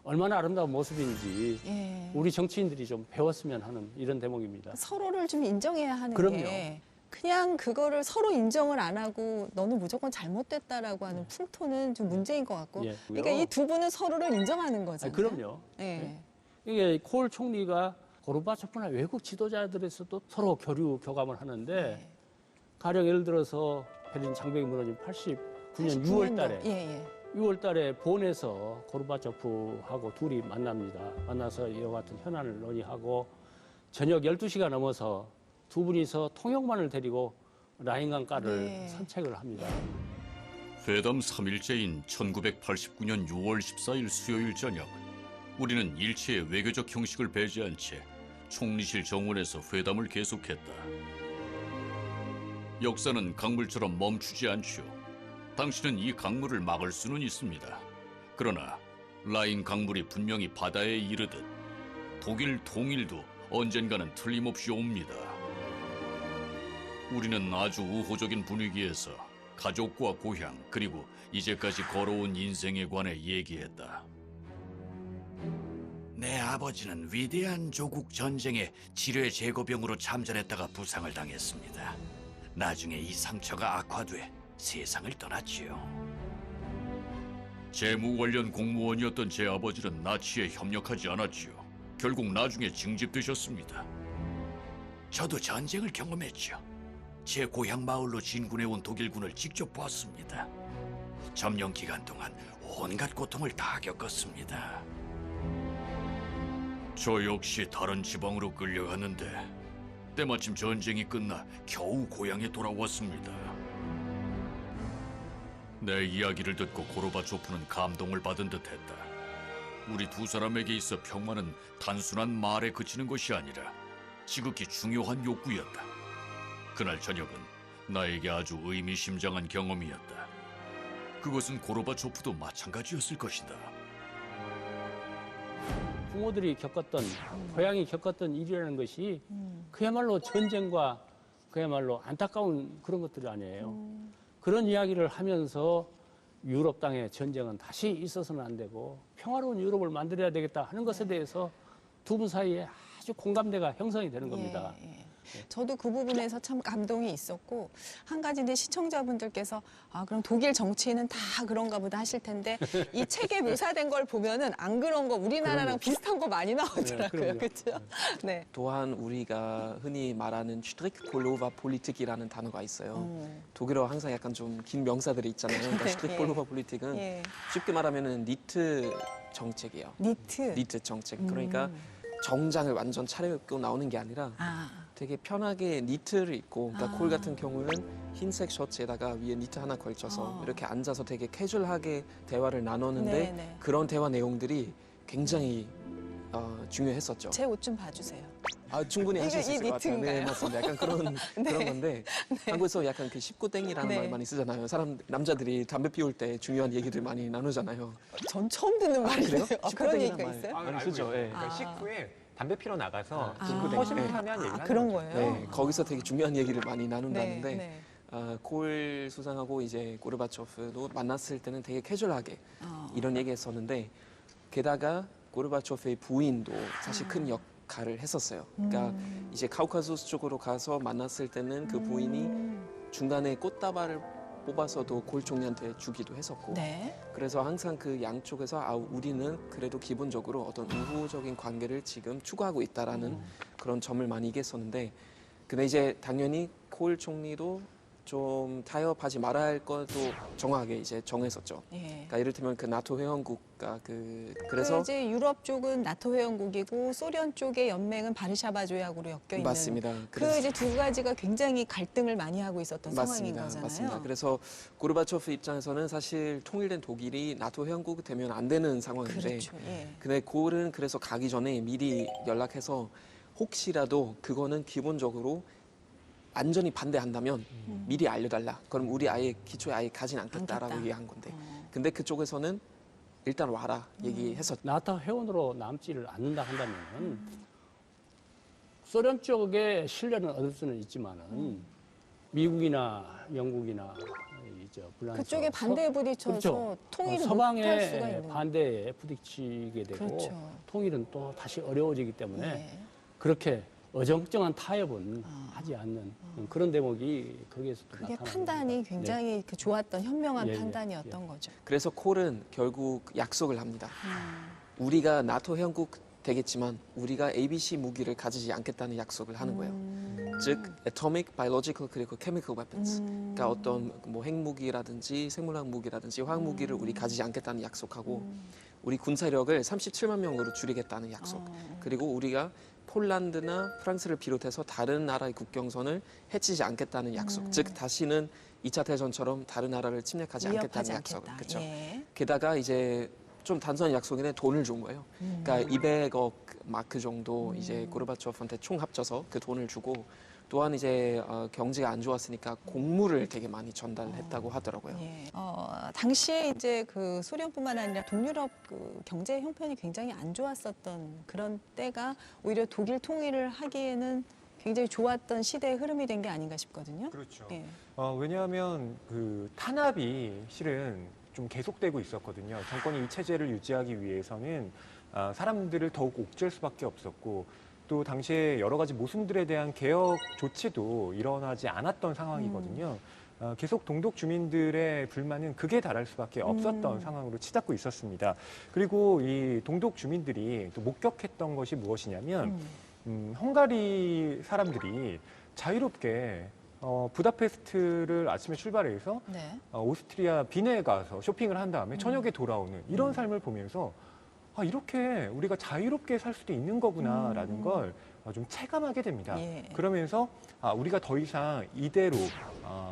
얼마나 아름다운 모습인지 예. 우리 정치인들이 좀 배웠으면 하는 이런 대목입니다. 서로를 좀 인정해야 하는 그럼요. 게 그냥 그거를 서로 인정을 안 하고 너는 무조건 잘못됐다라고 하는 풍토는 좀 문제인 것 같고 예. 그러니까 이 두 분은 서로를 인정하는 거잖아요. 그럼요. 예. 이게 콜 총리가 고르바초프나 외국 지도자들에서도 서로 교감을 하는데 예. 가령 예를 들어서 베를린 장벽이 무너진 89년 6월 달에 예, 예. 6월 달에 본에서 고르바초프하고 둘이 만납니다. 만나서 이와 같은 현안을 논의하고 저녁 12시가 넘어서 두 분이서 통역만을 데리고 라인강가를 네. 산책을 합니다. 회담 3일째인 1989년 6월 14일 수요일 저녁, 우리는 일체의 외교적 형식을 배제한 채 총리실 정원에서 회담을 계속했다. 역사는 강물처럼 멈추지 않죠. 당신은 이 강물을 막을 수는 있습니다. 그러나 라인 강물이 분명히 바다에 이르듯 독일 통일도 언젠가는 틀림없이 옵니다. 우리는 아주 우호적인 분위기에서 가족과 고향 그리고 이제까지 걸어온 인생에 관해 얘기했다. 내 아버지는 위대한 조국 전쟁에 지뢰 제거병으로 참전했다가 부상을 당했습니다. 나중에 이 상처가 악화돼 세상을 떠났지요. 재무 관련 공무원이었던 제 아버지는 나치에 협력하지 않았지요. 결국 나중에 징집되셨습니다. 저도 전쟁을 경험했죠. 제 고향 마을로 진군해온 독일군을 직접 봤습니다. 점령 기간 동안 온갖 고통을 다 겪었습니다. 저 역시 다른 지방으로 끌려갔는데 때마침 전쟁이 끝나 겨우 고향에 돌아왔습니다. 내 이야기를 듣고 고르바초프는 감동을 받은 듯했다. 우리 두 사람에게 있어 평화는 단순한 말에 그치는 것이 아니라 지극히 중요한 욕구였다. 그날 저녁은 나에게 아주 의미심장한 경험이었다. 그것은 고르바초프도 마찬가지였을 것이다. 부모들이 겪었던, 고향이 겪었던 일이라는 것이 그야말로 전쟁과 그야말로 안타까운 그런 것들이 아니에요. 그런 이야기를 하면서 유럽 땅에 전쟁은 다시 있어서는 안 되고 평화로운 유럽을 만들어야 되겠다 하는 것에 대해서 두 분 사이에 아주 공감대가 형성이 되는 겁니다. 예, 예. 저도 그 부분에서 참 감동이 있었고 한 가지는 시청자분들께서 그럼 독일 정치인은 다 그런가 보다 하실 텐데 이 책에 묘사된 걸 보면은 안 그런 거 우리나라랑 비슷한 거 많이 나오더라고요. 그럼요. 그렇죠? 네. 또한 우리가 흔히 말하는 슈트리크폴로바 폴리틱이라는 단어가 있어요. 독일어 항상 약간 좀 긴 명사들이 있잖아요. 그러니까 슈트리크폴로바 폴리틱은 예. 쉽게 말하면은 니트 정책이에요. 니트. 니트 정책. 그러니까 정장을 완전 차려입고 나오는 게 아니라 되게 편하게 니트를 입고, 그러니까 콜 같은 경우는 흰색 셔츠에다가 위에 니트 하나 걸쳐서 이렇게 앉아서 되게 캐주얼하게 대화를 나눴는데 네, 네. 그런 대화 내용들이 굉장히 중요했었죠. 제 옷 좀 봐주세요. 충분히 이거 하실 수 이 있을 것 같아요. 네, 니트인가요? 맞습니다. 약간 그런 그런 건데 한국에서 약간 그 19땡이라는 네. 말 많이 쓰잖아요. 남자들이 담배 피울 때 중요한 얘기들 많이 나누잖아요. 전 처음 듣는 말이에요. 그래요? 그런 19땡이란 얘기가 말. 있어요? 많이 쓰죠. 그러니까 식후에 담배 피러 나가서 식후땡. 허심탄회한 얘기를 하는 그런 거죠. 거예요? 네, 거기서 되게 중요한 얘기를 많이 나눈다는데 네. 콜 수상하고 이제 고르바초프도 만났을 때는 되게 캐주얼하게 이런 얘기했었는데, 게다가 고르바초프의 부인도 사실 큰 역할을 했었어요. 그러니까 이제 카우카수스 쪽으로 가서 만났을 때는 그 부인이 중간에 꽃다발을 뽑아서도 콜 총리한테 주기도 했었고, 네. 그래서 항상 그 양쪽에서 우리는 그래도 기본적으로 어떤 우호적인 관계를 지금 추구하고 있다라는 그런 점을 많이 얘기했었는데, 근데 이제 당연히 콜 총리도 좀 타협하지 말아야 할 것도 정확하게 이제 정했었죠. 예. 그러니까 예를 들면 그 나토 회원국가 그래서 그래서 이제 유럽 쪽은 나토 회원국이고 소련 쪽의 연맹은 바르샤바 조약으로 엮여 있는. 맞습니다. 그 이제 두 가지가 굉장히 갈등을 많이 하고 있었던 상황인 맞습니다. 거잖아요. 맞습니다. 그래서 고르바초프 입장에서는 사실 통일된 독일이 나토 회원국이 되면 안 되는 상황인데, 그렇죠. 예. 근데 콜은 그래서 가기 전에 미리 연락해서 혹시라도 그거는 기본적으로 완전히 반대한다면 미리 알려달라. 그럼 우리 아예 기초에 아예 가진 않겠다라고 않겠다. 얘기한 건데, 근데 그쪽에서는 일단 와라 얘기했었죠. 나토 회원으로 남지를 않는다 한다면 소련 쪽에 신뢰는 얻을 수는 있지만은 미국이나 영국이나 이제 불란서 그쪽에 반대에 부딪혀서 그렇죠. 통일을 못할 수가 서방의 있는. 반대에 부딪히게 되고 그렇죠. 통일은 또 다시 어려워지기 때문에 예. 그렇게 어정쩡한 타협은 하지 않는 그런 대목이 거기에서 또 그게 나타납니다. 판단이 굉장히 그 좋았던 현명한 예, 예, 판단이었던 거죠. 그래서 콜은 결국 약속을 합니다. 우리가 나토 회원국 되겠지만 우리가 ABC 무기를 가지지 않겠다는 약속을 하는 거예요. 즉, atomic, biological 그리고 chemical weapons. 그러니까 어떤 뭐 핵무기라든지 생물학 무기라든지 화학 무기를 우리 가지지 않겠다는 약속하고, 우리 군사력을 37만 명으로 줄이겠다는 약속. 그리고 우리가 폴란드나 프랑스를 비롯해서 다른 나라의 국경선을 해치지 않겠다는 약속. 즉, 다시는 2차 대전처럼 다른 나라를 침략하지 않겠다는 위협하지 약속. 않겠다. 그렇죠. 예. 게다가 이제 좀 단순한 약속인데 돈을 준 거예요. 그러니까 200억 마크 정도 이제 고르바초프한테 총 합쳐서 그 돈을 주고, 또한 이제 경제가 안 좋았으니까 곡물을 되게 많이 전달했다고 하더라고요. 예. 당시에 이제 그 소련뿐만 아니라 동유럽 그 경제 형편이 굉장히 안 좋았었던 그런 때가 오히려 독일 통일을 하기에는 굉장히 좋았던 시대의 흐름이 된 게 아닌가 싶거든요. 그렇죠. 예. 왜냐하면 그 탄압이 실은 좀 계속되고 있었거든요. 정권이 이 체제를 유지하기 위해서는 사람들을 더욱 옥죄할 수밖에 없었고, 또 당시에 여러 가지 모순들에 대한 개혁 조치도 일어나지 않았던 상황이거든요. 계속 동독 주민들의 불만은 극에 달할 수밖에 없었던 상황으로 치닫고 있었습니다. 그리고 이 동독 주민들이 또 목격했던 것이 무엇이냐면 헝가리 사람들이 자유롭게 부다페스트를 아침에 출발해서 네. 오스트리아 빈에 가서 쇼핑을 한 다음에 저녁에 돌아오는 이런 삶을 보면서 이렇게 우리가 자유롭게 살 수도 있는 거구나라는 걸 좀 체감하게 됩니다. 예. 그러면서 우리가 더 이상 이대로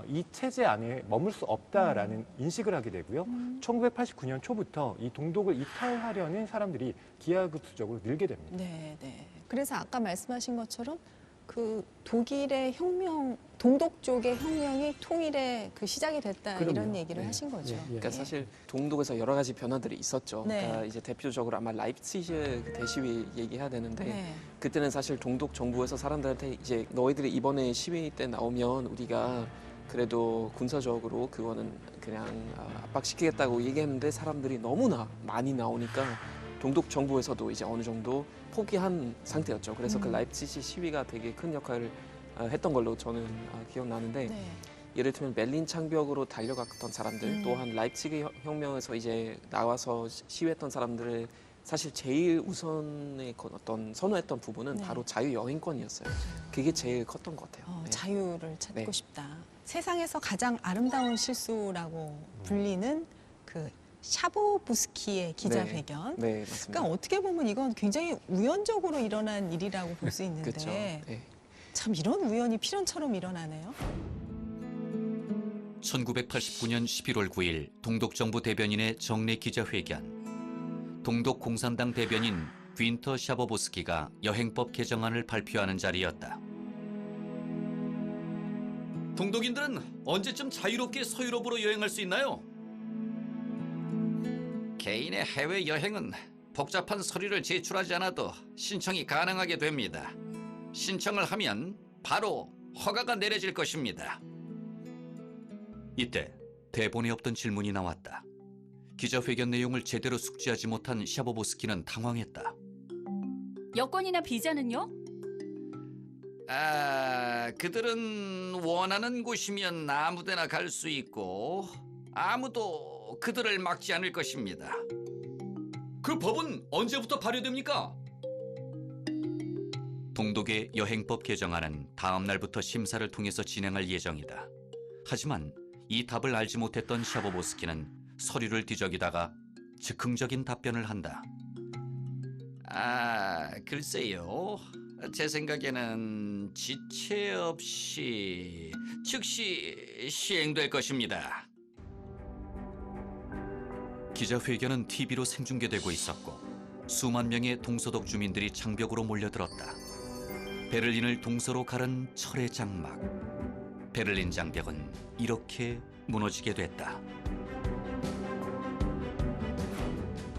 이 체제 안에 머물 수 없다라는 인식을 하게 되고요. 1989년 초부터 이 동독을 이탈하려는 사람들이 기하급수적으로 늘게 됩니다. 네, 네. 그래서 아까 말씀하신 것처럼 그 독일의 혁명, 동독 쪽의 혁명이 통일의 그 시작이 됐다 이런 그럼요. 얘기를 예. 하신 거죠. 예, 예. 그러니까 사실 동독에서 여러 가지 변화들이 있었죠. 네. 그러니까 이제 대표적으로 아마 라이프치히 그 대시위 얘기해야 되는데, 네. 그때는 사실 동독 정부에서 사람들한테 이제 너희들이 이번에 시위 때 나오면 우리가 그래도 군사적으로 그거는 그냥 압박시키겠다고 얘기했는데, 사람들이 너무나 많이 나오니까 동독 정부에서도 이제 어느 정도 포기한 상태였죠. 그래서 그 라이프치히 시위가 되게 큰 역할을 했던 걸로 저는 기억나는데 네. 예를 들면 베를린 장벽으로 달려갔던 사람들 또한 라입치히 혁명에서 이제 나와서 시위했던 사람들을 사실 제일 우선의 어떤 선호했던 부분은 네. 바로 자유 여행권이었어요. 그게 제일 컸던 것 같아요. 네. 자유를 찾고 네. 싶다. 세상에서 가장 아름다운 실수라고 불리는 그 샤보부스키의 기자회견. 네, 맞습니다. 그러니까 어떻게 보면 이건 굉장히 우연적으로 일어난 일이라고 볼 수 있는데 그렇죠. 네. 참 이런 우연이 필연처럼 일어나네요. 1989년 11월 9일 동독정부 대변인의 정례 기자회견. 동독 공산당 대변인 윈터 샤보보스키가 여행법 개정안을 발표하는 자리였다. 동독인들은 언제쯤 자유롭게 서유럽으로 여행할 수 있나요? 개인의 해외 여행은 복잡한 서류를 제출하지 않아도 신청이 가능하게 됩니다. 신청을 하면 바로 허가가 내려질 것입니다. 이때 대본에 없던 질문이 나왔다. 기자회견 내용을 제대로 숙지하지 못한 샤보보스키는 당황했다. 여권이나 비자는요? 그들은 원하는 곳이면 아무데나 갈 수 있고 아무도 그들을 막지 않을 것입니다. 그 법은 언제부터 발효됩니까? 동독의 여행법 개정안은 다음 날부터 심사를 통해서 진행할 예정이다. 하지만 이 답을 알지 못했던 샤보보스키는 서류를 뒤적이다가 즉흥적인 답변을 한다. 글쎄요. 제 생각에는 지체 없이 즉시 시행될 것입니다. 기자회견은 TV로 생중계되고 있었고 수만 명의 동서독 주민들이 장벽으로 몰려들었다. 베를린을 동서로 가른 철의 장막. 베를린 장벽은 이렇게 무너지게 됐다.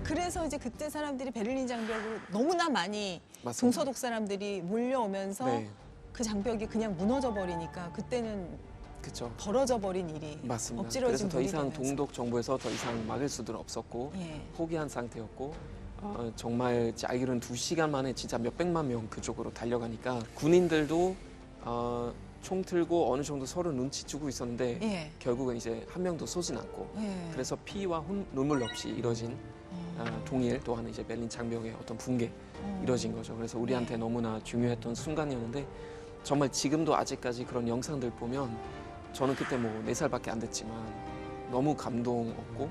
그래서 이제 그때 사람들이 베를린 장벽으로 너무나 많이 맞습니다. 동서독 사람들이 몰려오면서 네, 그 장벽이 그냥 무너져 버리니까 그때는 그렇죠. 벌어져 버린 일이 맞습니다. 엎질러진 그래서 더 물이 이상 되면서. 동독 정부에서 더 이상 막을 수도 없었고 예. 포기한 상태였고 정말 알기로는 2시간 만에 진짜 몇백만 명 그쪽으로 달려가니까 군인들도 총 들고 어느 정도 서로 눈치 주고 있었는데 예. 결국은 이제 한 명도 쏘진 않고 예. 그래서 피와 눈물 없이 이뤄진 동일 또한 이제 베를린 장벽의 어떤 붕괴 이뤄진 거죠. 그래서 우리한테 네. 너무나 중요했던 순간이었는데 정말 지금도 아직까지 그런 영상들 보면 저는 그때 뭐 4살밖에 안 됐지만 너무 감동없고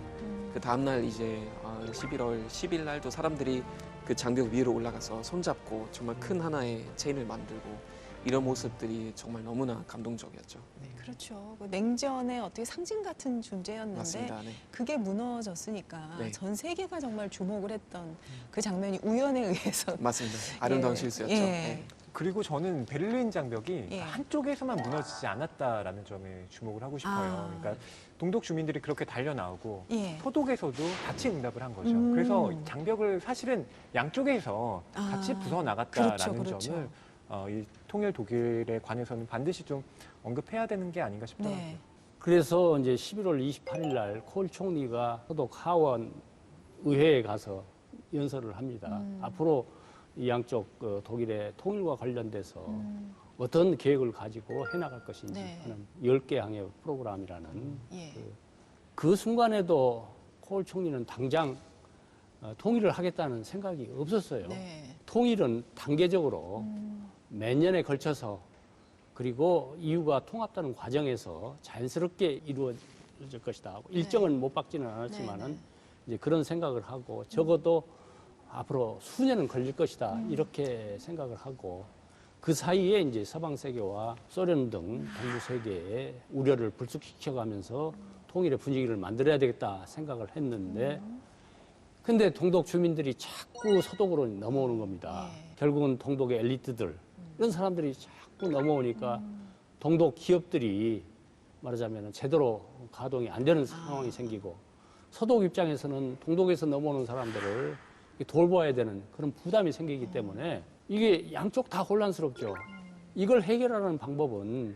그 다음날 이제 11월 10일 날도 사람들이 그 장벽 위로 올라가서 손잡고 정말 큰 하나의 체인을 만들고 이런 모습들이 정말 너무나 감동적이었죠. 네. 그렇죠. 그 냉전의 어떻게 상징 같은 존재였는데 맞습니다. 네. 그게 무너졌으니까 네. 전 세계가 정말 주목을 했던 그 장면이 우연에 의해서 맞습니다. 아름다운 예. 실수였죠. 예. 네. 그리고 저는 베를린 장벽이 예. 한쪽에서만 무너지지 않았다라는 점에 주목을 하고 싶어요. 그러니까 동독 주민들이 그렇게 달려 나오고 예. 서독에서도 같이 응답을 한 거죠. 음. 그래서 장벽을 사실은 양쪽에서 같이 부숴 나갔다라는 그렇죠, 그렇죠. 점을 이 통일 독일에 관해서는 반드시 좀 언급해야 되는 게 아닌가 싶더라고요. 네. 그래서 이제 11월 28일 날 콜 총리가 서독 하원 의회에 가서 연설을 합니다. 앞으로 이 양쪽 독일의 통일과 관련돼서 어떤 계획을 가지고 해나갈 것인지 네. 하는 10개 항의 프로그램이라는 예. 그 순간에도 콜 총리는 당장 통일을 하겠다는 생각이 없었어요. 네. 통일은 단계적으로 몇 년에 걸쳐서 그리고 EU가 통합되는 과정에서 자연스럽게 이루어질 것이다. 일정은 못 박지는 않았지만은 네, 네. 이제 그런 생각을 하고 적어도 앞으로 수년은 걸릴 것이다. 이렇게 생각을 하고 그 사이에 이제 서방 세계와 소련 등 동부 세계의 우려를 불쑥시켜가면서 통일의 분위기를 만들어야 되겠다 생각을 했는데 근데 동독 주민들이 자꾸 서독으로 넘어오는 겁니다. 예. 결국은 동독의 엘리트들 이런 사람들이 자꾸 넘어오니까 동독 기업들이 말하자면 제대로 가동이 안 되는 상황이 생기고 서독 입장에서는 동독에서 넘어오는 사람들을 돌봐야 되는 그런 부담이 생기기 때문에 이게 양쪽 다 혼란스럽죠. 이걸 해결하는 방법은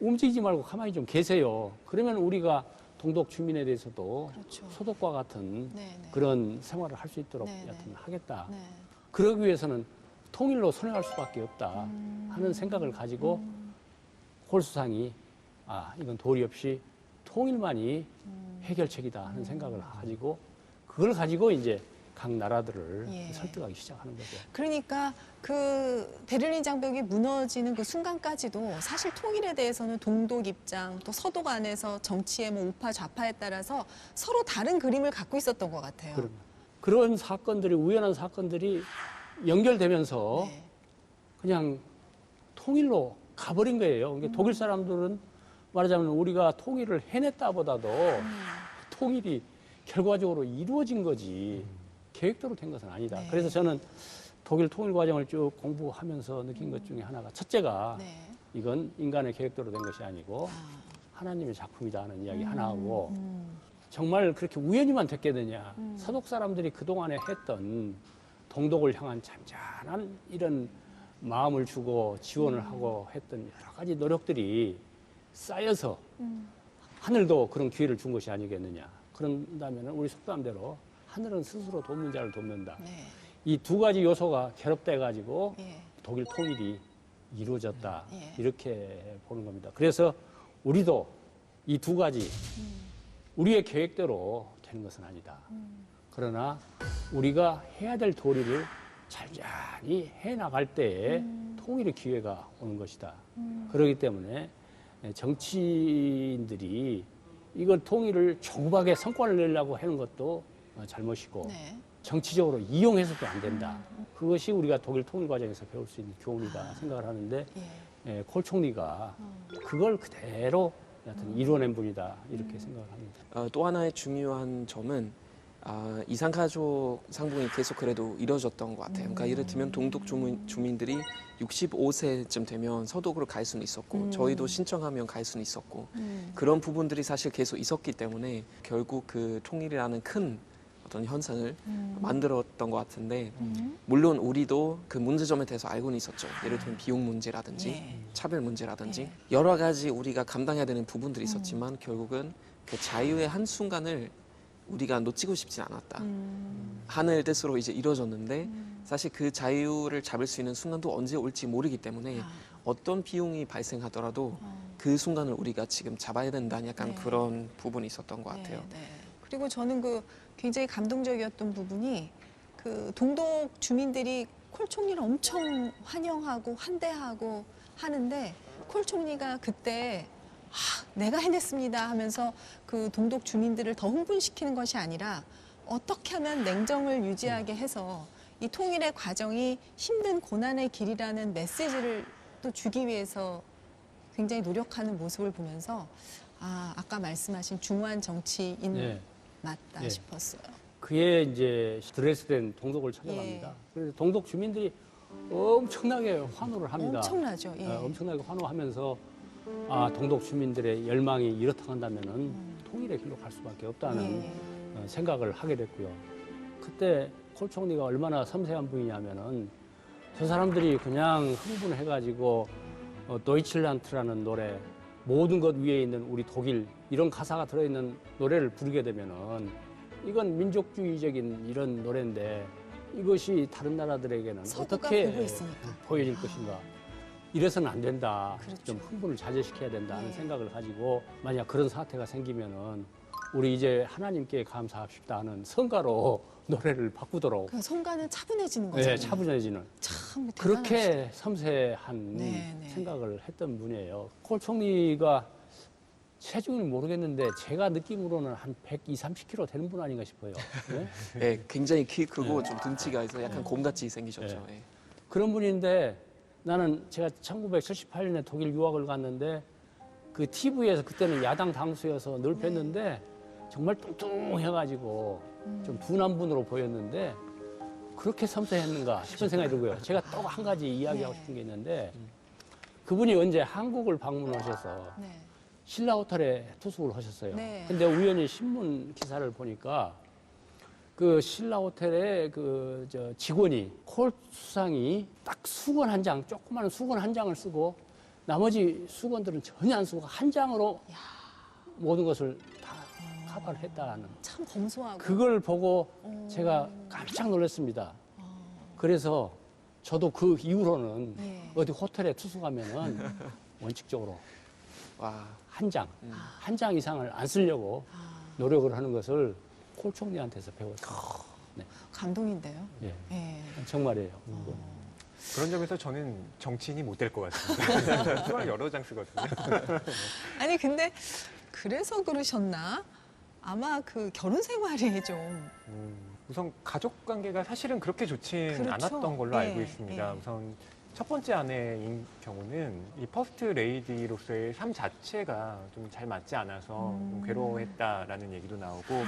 움직이지 말고 가만히 좀 계세요. 그러면 우리가 동독 주민에 대해서도 그렇죠. 소독과 같은 네, 네. 그런 생활을 할 수 있도록 네, 네. 여튼 하겠다. 네. 그러기 위해서는 통일로 선회할 수밖에 없다 하는 생각을 가지고 콜 수상이 이건 도리 없이 통일만이 해결책이다 하는 생각을 가지고 그걸 가지고 이제 각 나라들을 예. 설득하기 시작하는 거죠. 그러니까 그 베를린 장벽이 무너지는 그 순간까지도 사실 통일에 대해서는 동독 입장 또 서독 안에서 정치의 뭐 우파 좌파에 따라서 서로 다른 그림을 갖고 있었던 것 같아요. 그런 사건들이 우연한 사건들이 연결되면서 네. 그냥 통일로 가버린 거예요. 그러니까 독일 사람들은 말하자면 우리가 통일을 해냈다보다도 통일이 결과적으로 이루어진 거지 계획대로 된 것은 아니다. 네. 그래서 저는 독일 통일 과정을 쭉 공부하면서 느낀 것 중에 하나가 첫째가 네. 이건 인간의 계획대로 된 것이 아니고 하나님의 작품이다 하는 이야기 하나 하고 정말 그렇게 우연히만 됐겠느냐. 서독 사람들이 그동안에 했던 동독을 향한 잔잔한 이런 마음을 주고 지원을 하고 했던 여러 가지 노력들이 쌓여서 하늘도 그런 기회를 준 것이 아니겠느냐. 그런다면 우리 속담대로 하늘은 스스로 돕는 자를 돕는다. 네. 이 두 가지 요소가 결합돼 가지고 예. 독일 통일이 이루어졌다. 예. 이렇게 보는 겁니다. 그래서 우리도 이 두 가지 우리의 계획대로 되는 것은 아니다. 그러나 우리가 해야 될 도리를 잘잘히 해나갈 때에 통일의 기회가 오는 것이다. 그렇기 때문에 정치인들이 이걸 통일을 조급하게 성과를 내려고 하는 것도 잘못이고 네. 정치적으로 이용해서도 안 된다. 그것이 우리가 독일 통일 과정에서 배울 수 있는 교훈이다 생각을 하는데 예. 콜 총리가 그걸 그대로 여하튼 이뤄낸 분이다 이렇게 생각을 합니다. 또 하나의 중요한 점은 이산가족 상봉이 계속 그래도 이뤄졌던 것 같아요. 그러니까 예를 들면 동독 주민들이 65세쯤 되면 서독으로 갈 수는 있었고 저희도 신청하면 갈 수는 있었고 그런 부분들이 사실 계속 있었기 때문에 결국 그 통일이라는 큰 어떤 현상을 만들었던 것 같은데 물론 우리도 그 문제점에 대해서 알고는 있었죠. 예를 들면 비용 문제라든지 예. 차별 문제라든지 예. 여러 가지 우리가 감당해야 되는 부분들이 있었지만 결국은 그 자유의 한순간을 우리가 놓치고 싶진 않았다. 하늘 뜻으로 이제 이루어졌는데 사실 그 자유를 잡을 수 있는 순간도 언제 올지 모르기 때문에 어떤 비용이 발생하더라도 그 순간을 우리가 지금 잡아야 된다는 약간 네. 그런 부분이 있었던 것 같아요. 네, 네. 그리고 저는 그 굉장히 감동적이었던 부분이 그 동독 주민들이 콜 총리를 엄청 환영하고 환대하고 하는데 콜 총리가 그때 내가 해냈습니다 하면서 그 동독 주민들을 더 흥분시키는 것이 아니라 어떻게 하면 냉정을 유지하게 해서 이 통일의 과정이 힘든 고난의 길이라는 메시지를 또 주기 위해서 굉장히 노력하는 모습을 보면서 아까 말씀하신 중후한 정치인 네. 맞다 예. 싶었어요. 그에 이제 드레스덴 동독을 찾아갑니다. 예. 그래서 동독 주민들이 엄청나게 환호를 합니다. 엄청나죠. 예. 엄청나게 환호하면서 동독 주민들의 열망이 이렇다 한다면은 통일의 길로 갈 수밖에 없다는 예. 생각을 하게 됐고요. 그때 콜 총리가 얼마나 섬세한 분이냐면은 저 사람들이 그냥 흥분해가지고 도이칠란트라는 노래 모든 것 위에 있는 우리 독일 이런 가사가 들어있는 노래를 부르게 되면은 이건 민족주의적인 이런 노래인데 이것이 다른 나라들에게는 서구가 어떻게 보고 있으니까. 보여질 것인가. 이래서는 안 된다. 그렇죠. 좀 흥분을 자제시켜야 된다 하는 네. 생각을 가지고 만약 그런 사태가 생기면은 우리 이제 하나님께 감사합시다 하는 성가로 노래를 바꾸도록 그 성가는 차분해지는 거잖아요. 네, 차분해지는 참 대단하시다. 그렇게 섬세한 네, 네. 생각을 했던 분이에요. 콜 총리가 체중을 모르겠는데 제가 느낌으로는 한 120, 30kg 되는 분 아닌가 싶어요. 네? 예, 굉장히 키 크고 좀 등치가 있어 약간 곰같이 생기셨죠. 예. 그런 분인데 나는 제가 1978년에 독일 유학을 갔는데 그 TV에서 그때는 야당 당수여서 늘 뵀는데 정말 뚱뚱해가지고 좀 둔한 분으로 보였는데 그렇게 섬세했는가 싶은 생각이 들고요. 제가 또 한 가지 이야기하고 싶은 게 있는데 그분이 언제 한국을 방문하셔서 네. 신라 호텔에 투숙을 하셨어요. 네. 근데 우연히 신문 기사를 보니까 그 신라 호텔의 직원이 콜 수상이 딱 수건 한 장, 조그마한 수건 한 장을 쓰고 나머지 수건들은 전혀 안 쓰고 한 장으로 모든 것을 다 커버를 했다는. 참 검소하고. 그걸 보고 제가 깜짝 놀랐습니다. 그래서 저도 그 이후로는 예. 어디 호텔에 투숙하면은 원칙적으로 와, 한 장, 음. 한 장 이상을 안 쓰려고 노력을 하는 것을 콜 총리한테서 배웠어요. 네. 감동인데요. 예, 예. 정말이에요. 그런 점에서 저는 정치인이 못 될 것 같습니다. 수월 여러 장 쓰거든요. 아니 근데 그래서 그러셨나? 아마 그 결혼 생활이 좀 우선 가족 관계가 사실은 그렇게 좋진 그렇죠. 않았던 걸로 예, 알고 있습니다. 예. 우선 첫 번째 아내인 경우는 이 퍼스트 레이디로서의 삶 자체가 좀 잘 맞지 않아서 좀 괴로워했다라는 얘기도 나오고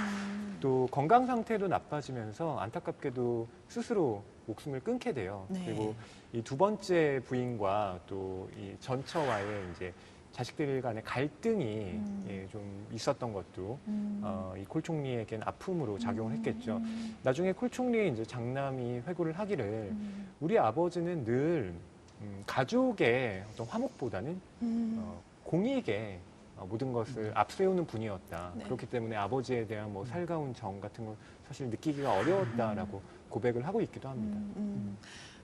또 건강 상태도 나빠지면서 안타깝게도 스스로 목숨을 끊게 돼요. 네. 그리고 이 두 번째 부인과 또 이 전처와의 이제 자식들 간의 갈등이 예, 좀 있었던 것도 이 콜 총리에겐 아픔으로 작용을 했겠죠. 나중에 콜 총리의 이제 장남이 회고를 하기를 우리 아버지는 늘 가족의 어떤 화목보다는 공익에 모든 것을 앞세우는 분이었다. 네. 그렇기 때문에 아버지에 대한 뭐 살가운 정 같은 걸 사실 느끼기가 어려웠다라고 고백을 하고 있기도 합니다.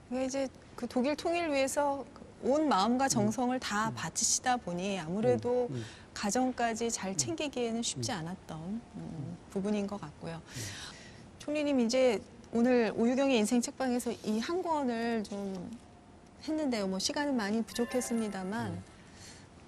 그게 이제 그 독일 통일을 위해서 온 마음과 정성을 다 바치시다 보니 아무래도 가정까지 잘 챙기기에는 쉽지 않았던 부분인 것 같고요. 총리님 이제 오늘 오유경의 인생 책방에서 이 한 권을 좀 했는데요. 뭐 시간은 많이 부족했습니다만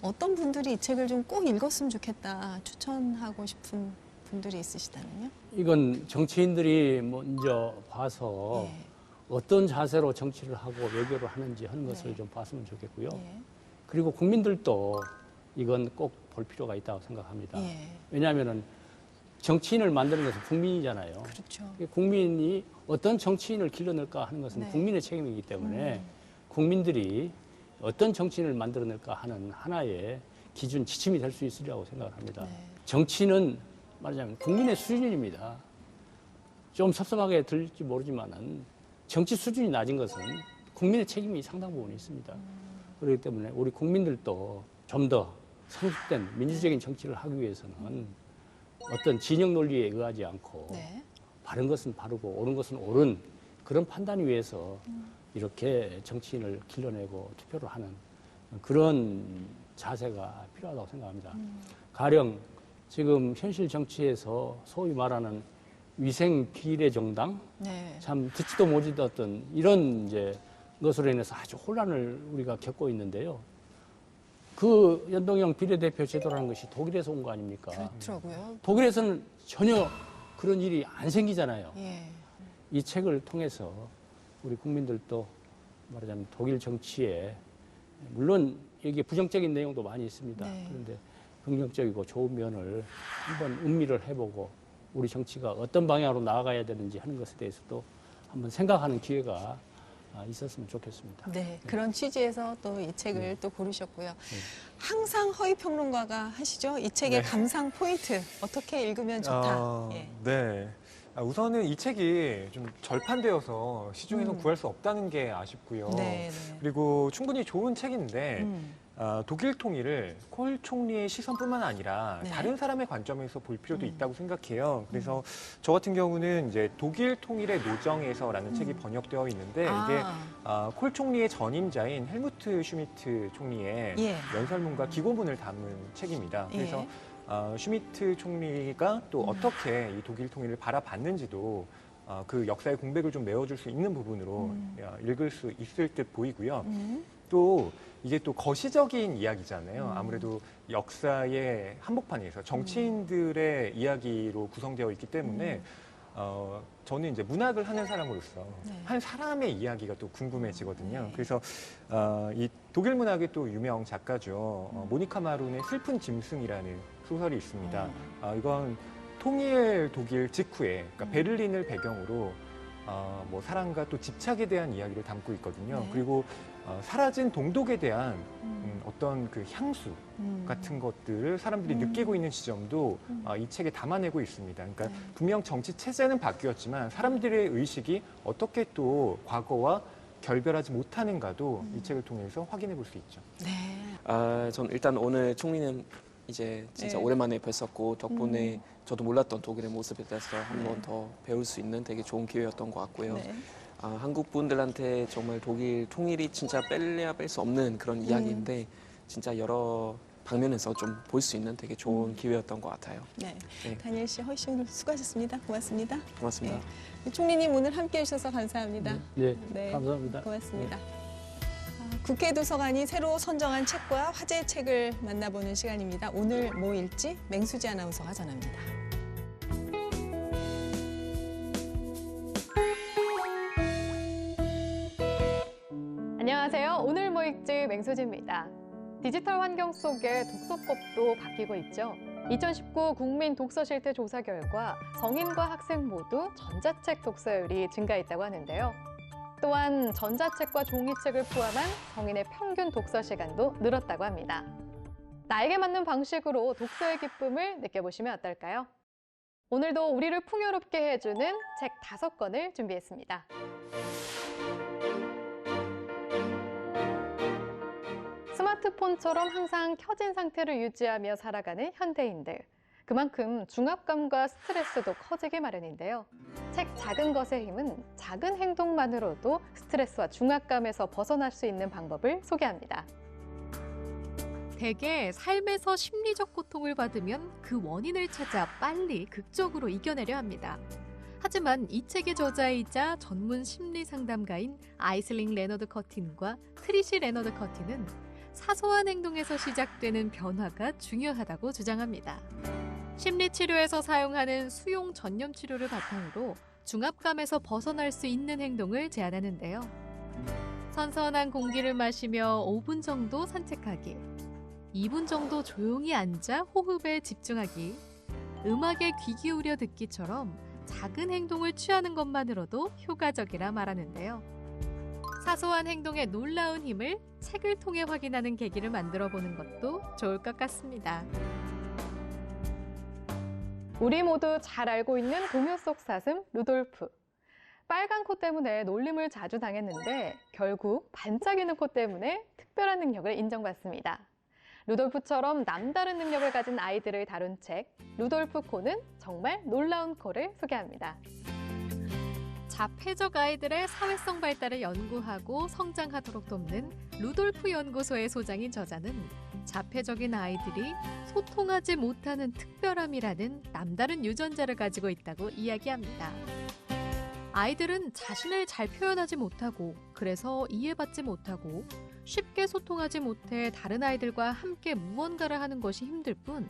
어떤 분들이 이 책을 좀 꼭 읽었으면 좋겠다 추천하고 싶은 분들이 있으시다면요? 이건 정치인들이 먼저 봐서 예. 어떤 자세로 정치를 하고 외교를 하는지 하는 것을 네. 좀 봤으면 좋겠고요. 예. 그리고 국민들도 이건 꼭 볼 필요가 있다고 생각합니다. 예. 왜냐하면 정치인을 만드는 것은 국민이잖아요. 그렇죠. 국민이 어떤 정치인을 길러낼까 하는 것은 네. 국민의 책임이기 때문에 국민들이 어떤 정치인을 만들어낼까 하는 하나의 기준, 지침이 될 수 있으리라고 생각을 합니다. 네. 정치는 말하자면 국민의 수준입니다. 좀 섭섭하게 들릴지 모르지만은 정치 수준이 낮은 것은 국민의 책임이 상당 부분 있습니다. 그렇기 때문에 우리 국민들도 좀 더 성숙된 민주적인 정치를 하기 위해서는 어떤 진영 논리에 의하지 않고 네. 바른 것은 바르고 옳은 것은 옳은 그런 판단을 위해서 이렇게 정치인을 길러내고 투표를 하는 그런 자세가 필요하다고 생각합니다. 가령 지금 현실 정치에서 소위 말하는 위생 비례 정당 네. 참 듣지도 못했던 이런 이제 것으로 인해서 아주 혼란을 우리가 겪고 있는데요. 그 연동형 비례대표 제도라는 것이 독일에서 온 거 아닙니까? 그렇더라고요. 독일에서는 전혀 그런 일이 안 생기잖아요. 예. 이 책을 통해서 우리 국민들도 말하자면 독일 정치에 물론 여기에 부정적인 내용도 많이 있습니다. 네. 그런데 긍정적이고 좋은 면을 한번 음미를 해보고 우리 정치가 어떤 방향으로 나아가야 되는지 하는 것에 대해서도 한번 생각하는 기회가 있었으면 좋겠습니다. 네, 그런 취지에서 또 이 책을 또 고르셨고요. 항상 허위평론가가 하시죠? 이 책의 네. 감상 포인트 어떻게 읽으면 좋다. 예. 네. 우선은 이 책이 좀 절판되어서 시중에서 구할 수 없다는 게 아쉽고요. 네, 네. 그리고 충분히 좋은 책인데 음. 독일 통일을 콜 총리의 시선뿐만 아니라 네. 다른 사람의 관점에서 볼 필요도 있다고 생각해요. 그래서 저 같은 경우는 이제 독일 통일의 노정에서라는 책이 번역되어 있는데 이게 콜 총리의 전임자인 헬무트 슈미트 총리의 예. 연설문과 기고문을 담은 책입니다. 그래서 슈미트 총리가 또 어떻게 이 독일 통일을 바라봤는지도 그 역사의 공백을 좀 메워줄 수 있는 부분으로 읽을 수 있을 듯 보이고요. 또 이게 또 거시적인 이야기잖아요. 아무래도 역사의 한복판에서 정치인들의 이야기로 구성되어 있기 때문에 저는 이제 문학을 하는 사람으로서 네. 한 사람의 이야기가 또 궁금해지거든요. 그래서 이 독일 문학의 또 유명 작가죠. 모니카 마룬의 슬픈 짐승이라는 소설이 있습니다. 이건 통일 독일 직후에 그러니까 베를린을 배경으로 뭐 사랑과 또 집착에 대한 이야기를 담고 있거든요. 네. 그리고 사라진 동독에 대한 어떤 그 향수 같은 것들을 사람들이 느끼고 있는 지점도 이 책에 담아내고 있습니다. 그러니까 네. 분명 정치 체제는 바뀌었지만 사람들의 의식이 어떻게 또 과거와 결별하지 못하는가도 이 책을 통해서 확인해 볼 수 있죠. 네. 전 일단 오늘 총리는 이제 진짜 네. 오랜만에 뵀었고 덕분에 저도 몰랐던 독일의 모습에 대해서 한 번 더 배울 수 있는 되게 좋은 기회였던 것 같고요. 네. 한국 분들한테 정말 독일 통일이 진짜 뺄래야 뺄 수 없는 그런 이야기인데 진짜 여러 방면에서 좀 볼 수 있는 되게 좋은 기회였던 것 같아요. 네. 네. 다니엘 씨, 허희 씨 오늘 수고하셨습니다. 고맙습니다. 고맙습니다. 네. 총리님 오늘 함께해 주셔서 감사합니다. 네, 네, 감사합니다. 고맙습니다. 국회 도서관이 새로 선정한 책과 화제 책을 만나보는 시간입니다. 오늘 뭐 읽지? 맹수지 아나운서가 전합니다. 안녕하세요. 오늘 뭐 읽지 맹수지입니다. 디지털 환경 속에 독서법도 바뀌고 있죠. 2019 국민 독서 실태 조사 결과 성인과 학생 모두 전자책 독서율이 증가했다고 하는데요. 또한 전자책과 종이책을 포함한 성인의 평균 독서 시간도 늘었다고 합니다. 나에게 맞는 방식으로 독서의 기쁨을 느껴보시면 어떨까요? 오늘도 우리를 풍요롭게 해주는 책 5권을 준비했습니다. 스마트폰처럼 항상 켜진 상태를 유지하며 살아가는 현대인들. 그만큼 중압감과 스트레스도 커지기 마련인데요. 책 작은 것의 힘은 작은 행동만으로도 스트레스와 중압감에서 벗어날 수 있는 방법을 소개합니다. 대개 삶에서 심리적 고통을 받으면 그 원인을 찾아 빨리 극적으로 이겨내려 합니다. 하지만 이 책의 저자이자 전문 심리 상담가인 아이슬링 레너드 커틴과 트리시 레너드 커틴은 사소한 행동에서 시작되는 변화가 중요하다고 주장합니다. 심리치료에서 사용하는 수용 전념 치료를 바탕으로 중압감에서 벗어날 수 있는 행동을 제안하는데요. 선선한 공기를 마시며 5분 정도 산책하기, 2분 정도 조용히 앉아 호흡에 집중하기, 음악에 귀 기울여 듣기처럼 작은 행동을 취하는 것만으로도 효과적이라 말하는데요. 사소한 행동의 놀라운 힘을 책을 통해 확인하는 계기를 만들어 보는 것도 좋을 것 같습니다. 우리 모두 잘 알고 있는 동요 속 사슴 루돌프. 빨간 코 때문에 놀림을 자주 당했는데 결국 반짝이는 코 때문에 특별한 능력을 인정받습니다. 루돌프처럼 남다른 능력을 가진 아이들을 다룬 책 루돌프 코는 정말 놀라운 코를 소개합니다. 자폐적 아이들의 사회성 발달을 연구하고 성장하도록 돕는 루돌프 연구소의 소장인 저자는 자폐적인 아이들이 소통하지 못하는 특별함이라는 남다른 유전자를 가지고 있다고 이야기합니다. 아이들은 자신을 잘 표현하지 못하고 그래서 이해받지 못하고 쉽게 소통하지 못해 다른 아이들과 함께 무언가를 하는 것이 힘들 뿐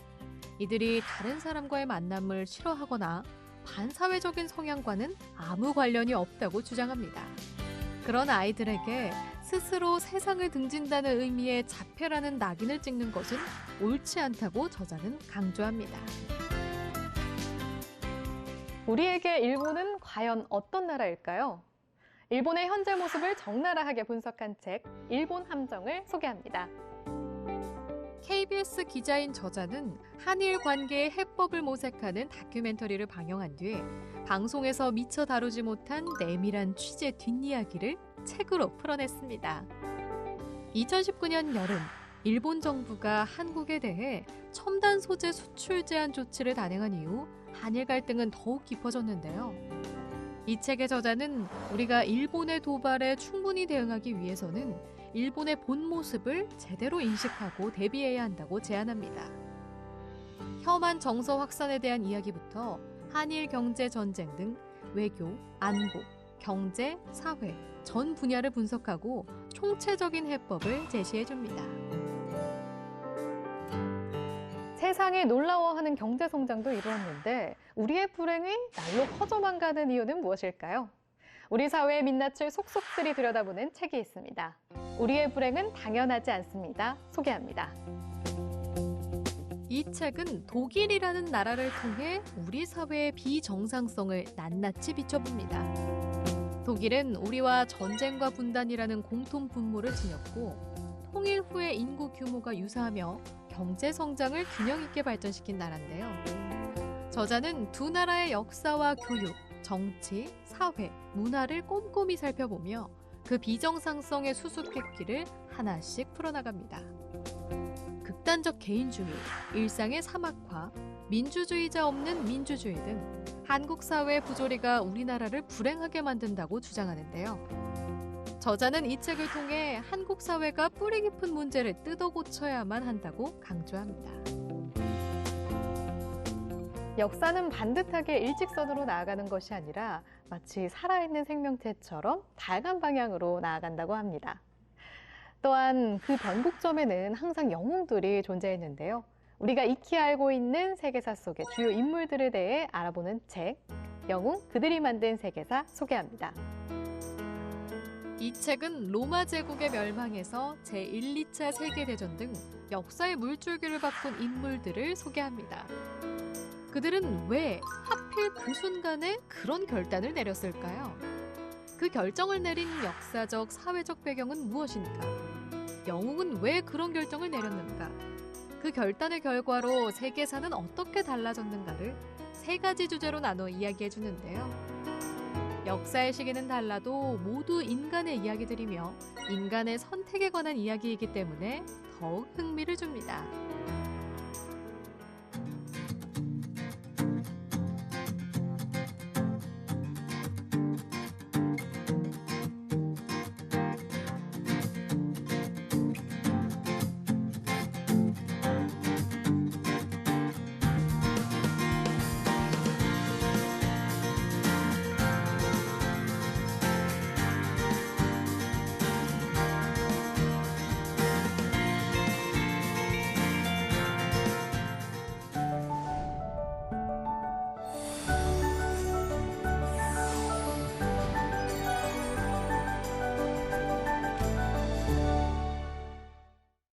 이들이 다른 사람과의 만남을 싫어하거나 반사회적인 성향과는 아무 관련이 없다고 주장합니다. 그런 아이들에게 스스로 세상을 등진다는 의미의 자폐라는 낙인을 찍는 것은 옳지 않다고 저자는 강조합니다. 우리에게 일본은 과연 어떤 나라일까요? 일본의 현재 모습을 적나라하게 분석한 책 일본 함정을 소개합니다. KBS 기자인 저자는 한일 관계의 해법을 모색하는 다큐멘터리를 방영한 뒤에 방송에서 미처 다루지 못한 내밀한 취재 뒷이야기를 책으로 풀어냈습니다. 2019년 여름, 일본 정부가 한국에 대해 첨단 소재 수출 제한 조치를 단행한 이후 한일 갈등은 더욱 깊어졌는데요. 이 책의 저자는 우리가 일본의 도발에 충분히 대응하기 위해서는 일본의 본 모습을 제대로 인식하고 대비해야 한다고 제안합니다. 혐한 정서 확산에 대한 이야기부터 한일 경제 전쟁 등 외교, 안보, 경제, 사회 전 분야를 분석하고 총체적인 해법을 제시해줍니다. 세상이 놀라워하는 경제 성장도 이루었는데 우리의 불행이 날로 커져만 가는 이유는 무엇일까요? 우리 사회의 민낯을 속속들이 들여다보는 책이 있습니다. 우리의 불행은 당연하지 않습니다. 소개합니다. 이 책은 독일이라는 나라를 통해 우리 사회의 비정상성을 낱낱이 비춰봅니다. 독일은 우리와 전쟁과 분단이라는 공통 분모를 지녔고 통일 후의 인구 규모가 유사하며 경제 성장을 균형 있게 발전시킨 나라인데요. 저자는 두 나라의 역사와 교육, 정치, 사회, 문화를 꼼꼼히 살펴보며 그 비정상성의 수수께끼를 하나씩 풀어나갑니다. 극단적 개인주의, 일상의 사막화, 민주주의자 없는 민주주의 등 한국 사회의 부조리가 우리나라를 불행하게 만든다고 주장하는데요. 저자는 이 책을 통해 한국 사회가 뿌리 깊은 문제를 뜯어 고쳐야만 한다고 강조합니다. 역사는 반듯하게 일직선으로 나아가는 것이 아니라 마치 살아있는 생명체처럼 다양한 방향으로 나아간다고 합니다. 또한 그 변곡점에는 항상 영웅들이 존재했는데요. 우리가 익히 알고 있는 세계사 속의 주요 인물들에 대해 알아보는 책, 영웅 그들이 만든 세계사 소개합니다. 이 책은 로마 제국의 멸망에서 제1, 2차 세계대전 등 역사의 물줄기를 바꾼 인물들을 소개합니다. 그들은 왜 하필 그 순간에 그런 결단을 내렸을까요? 그 결정을 내린 역사적, 사회적 배경은 무엇인가? 영웅은 왜 그런 결정을 내렸는가? 그 결단의 결과로 세계사는 어떻게 달라졌는가를 3가지 주제로 나눠 이야기해 주는데요. 역사의 시기는 달라도 모두 인간의 이야기들이며 인간의 선택에 관한 이야기이기 때문에 더욱 흥미를 줍니다.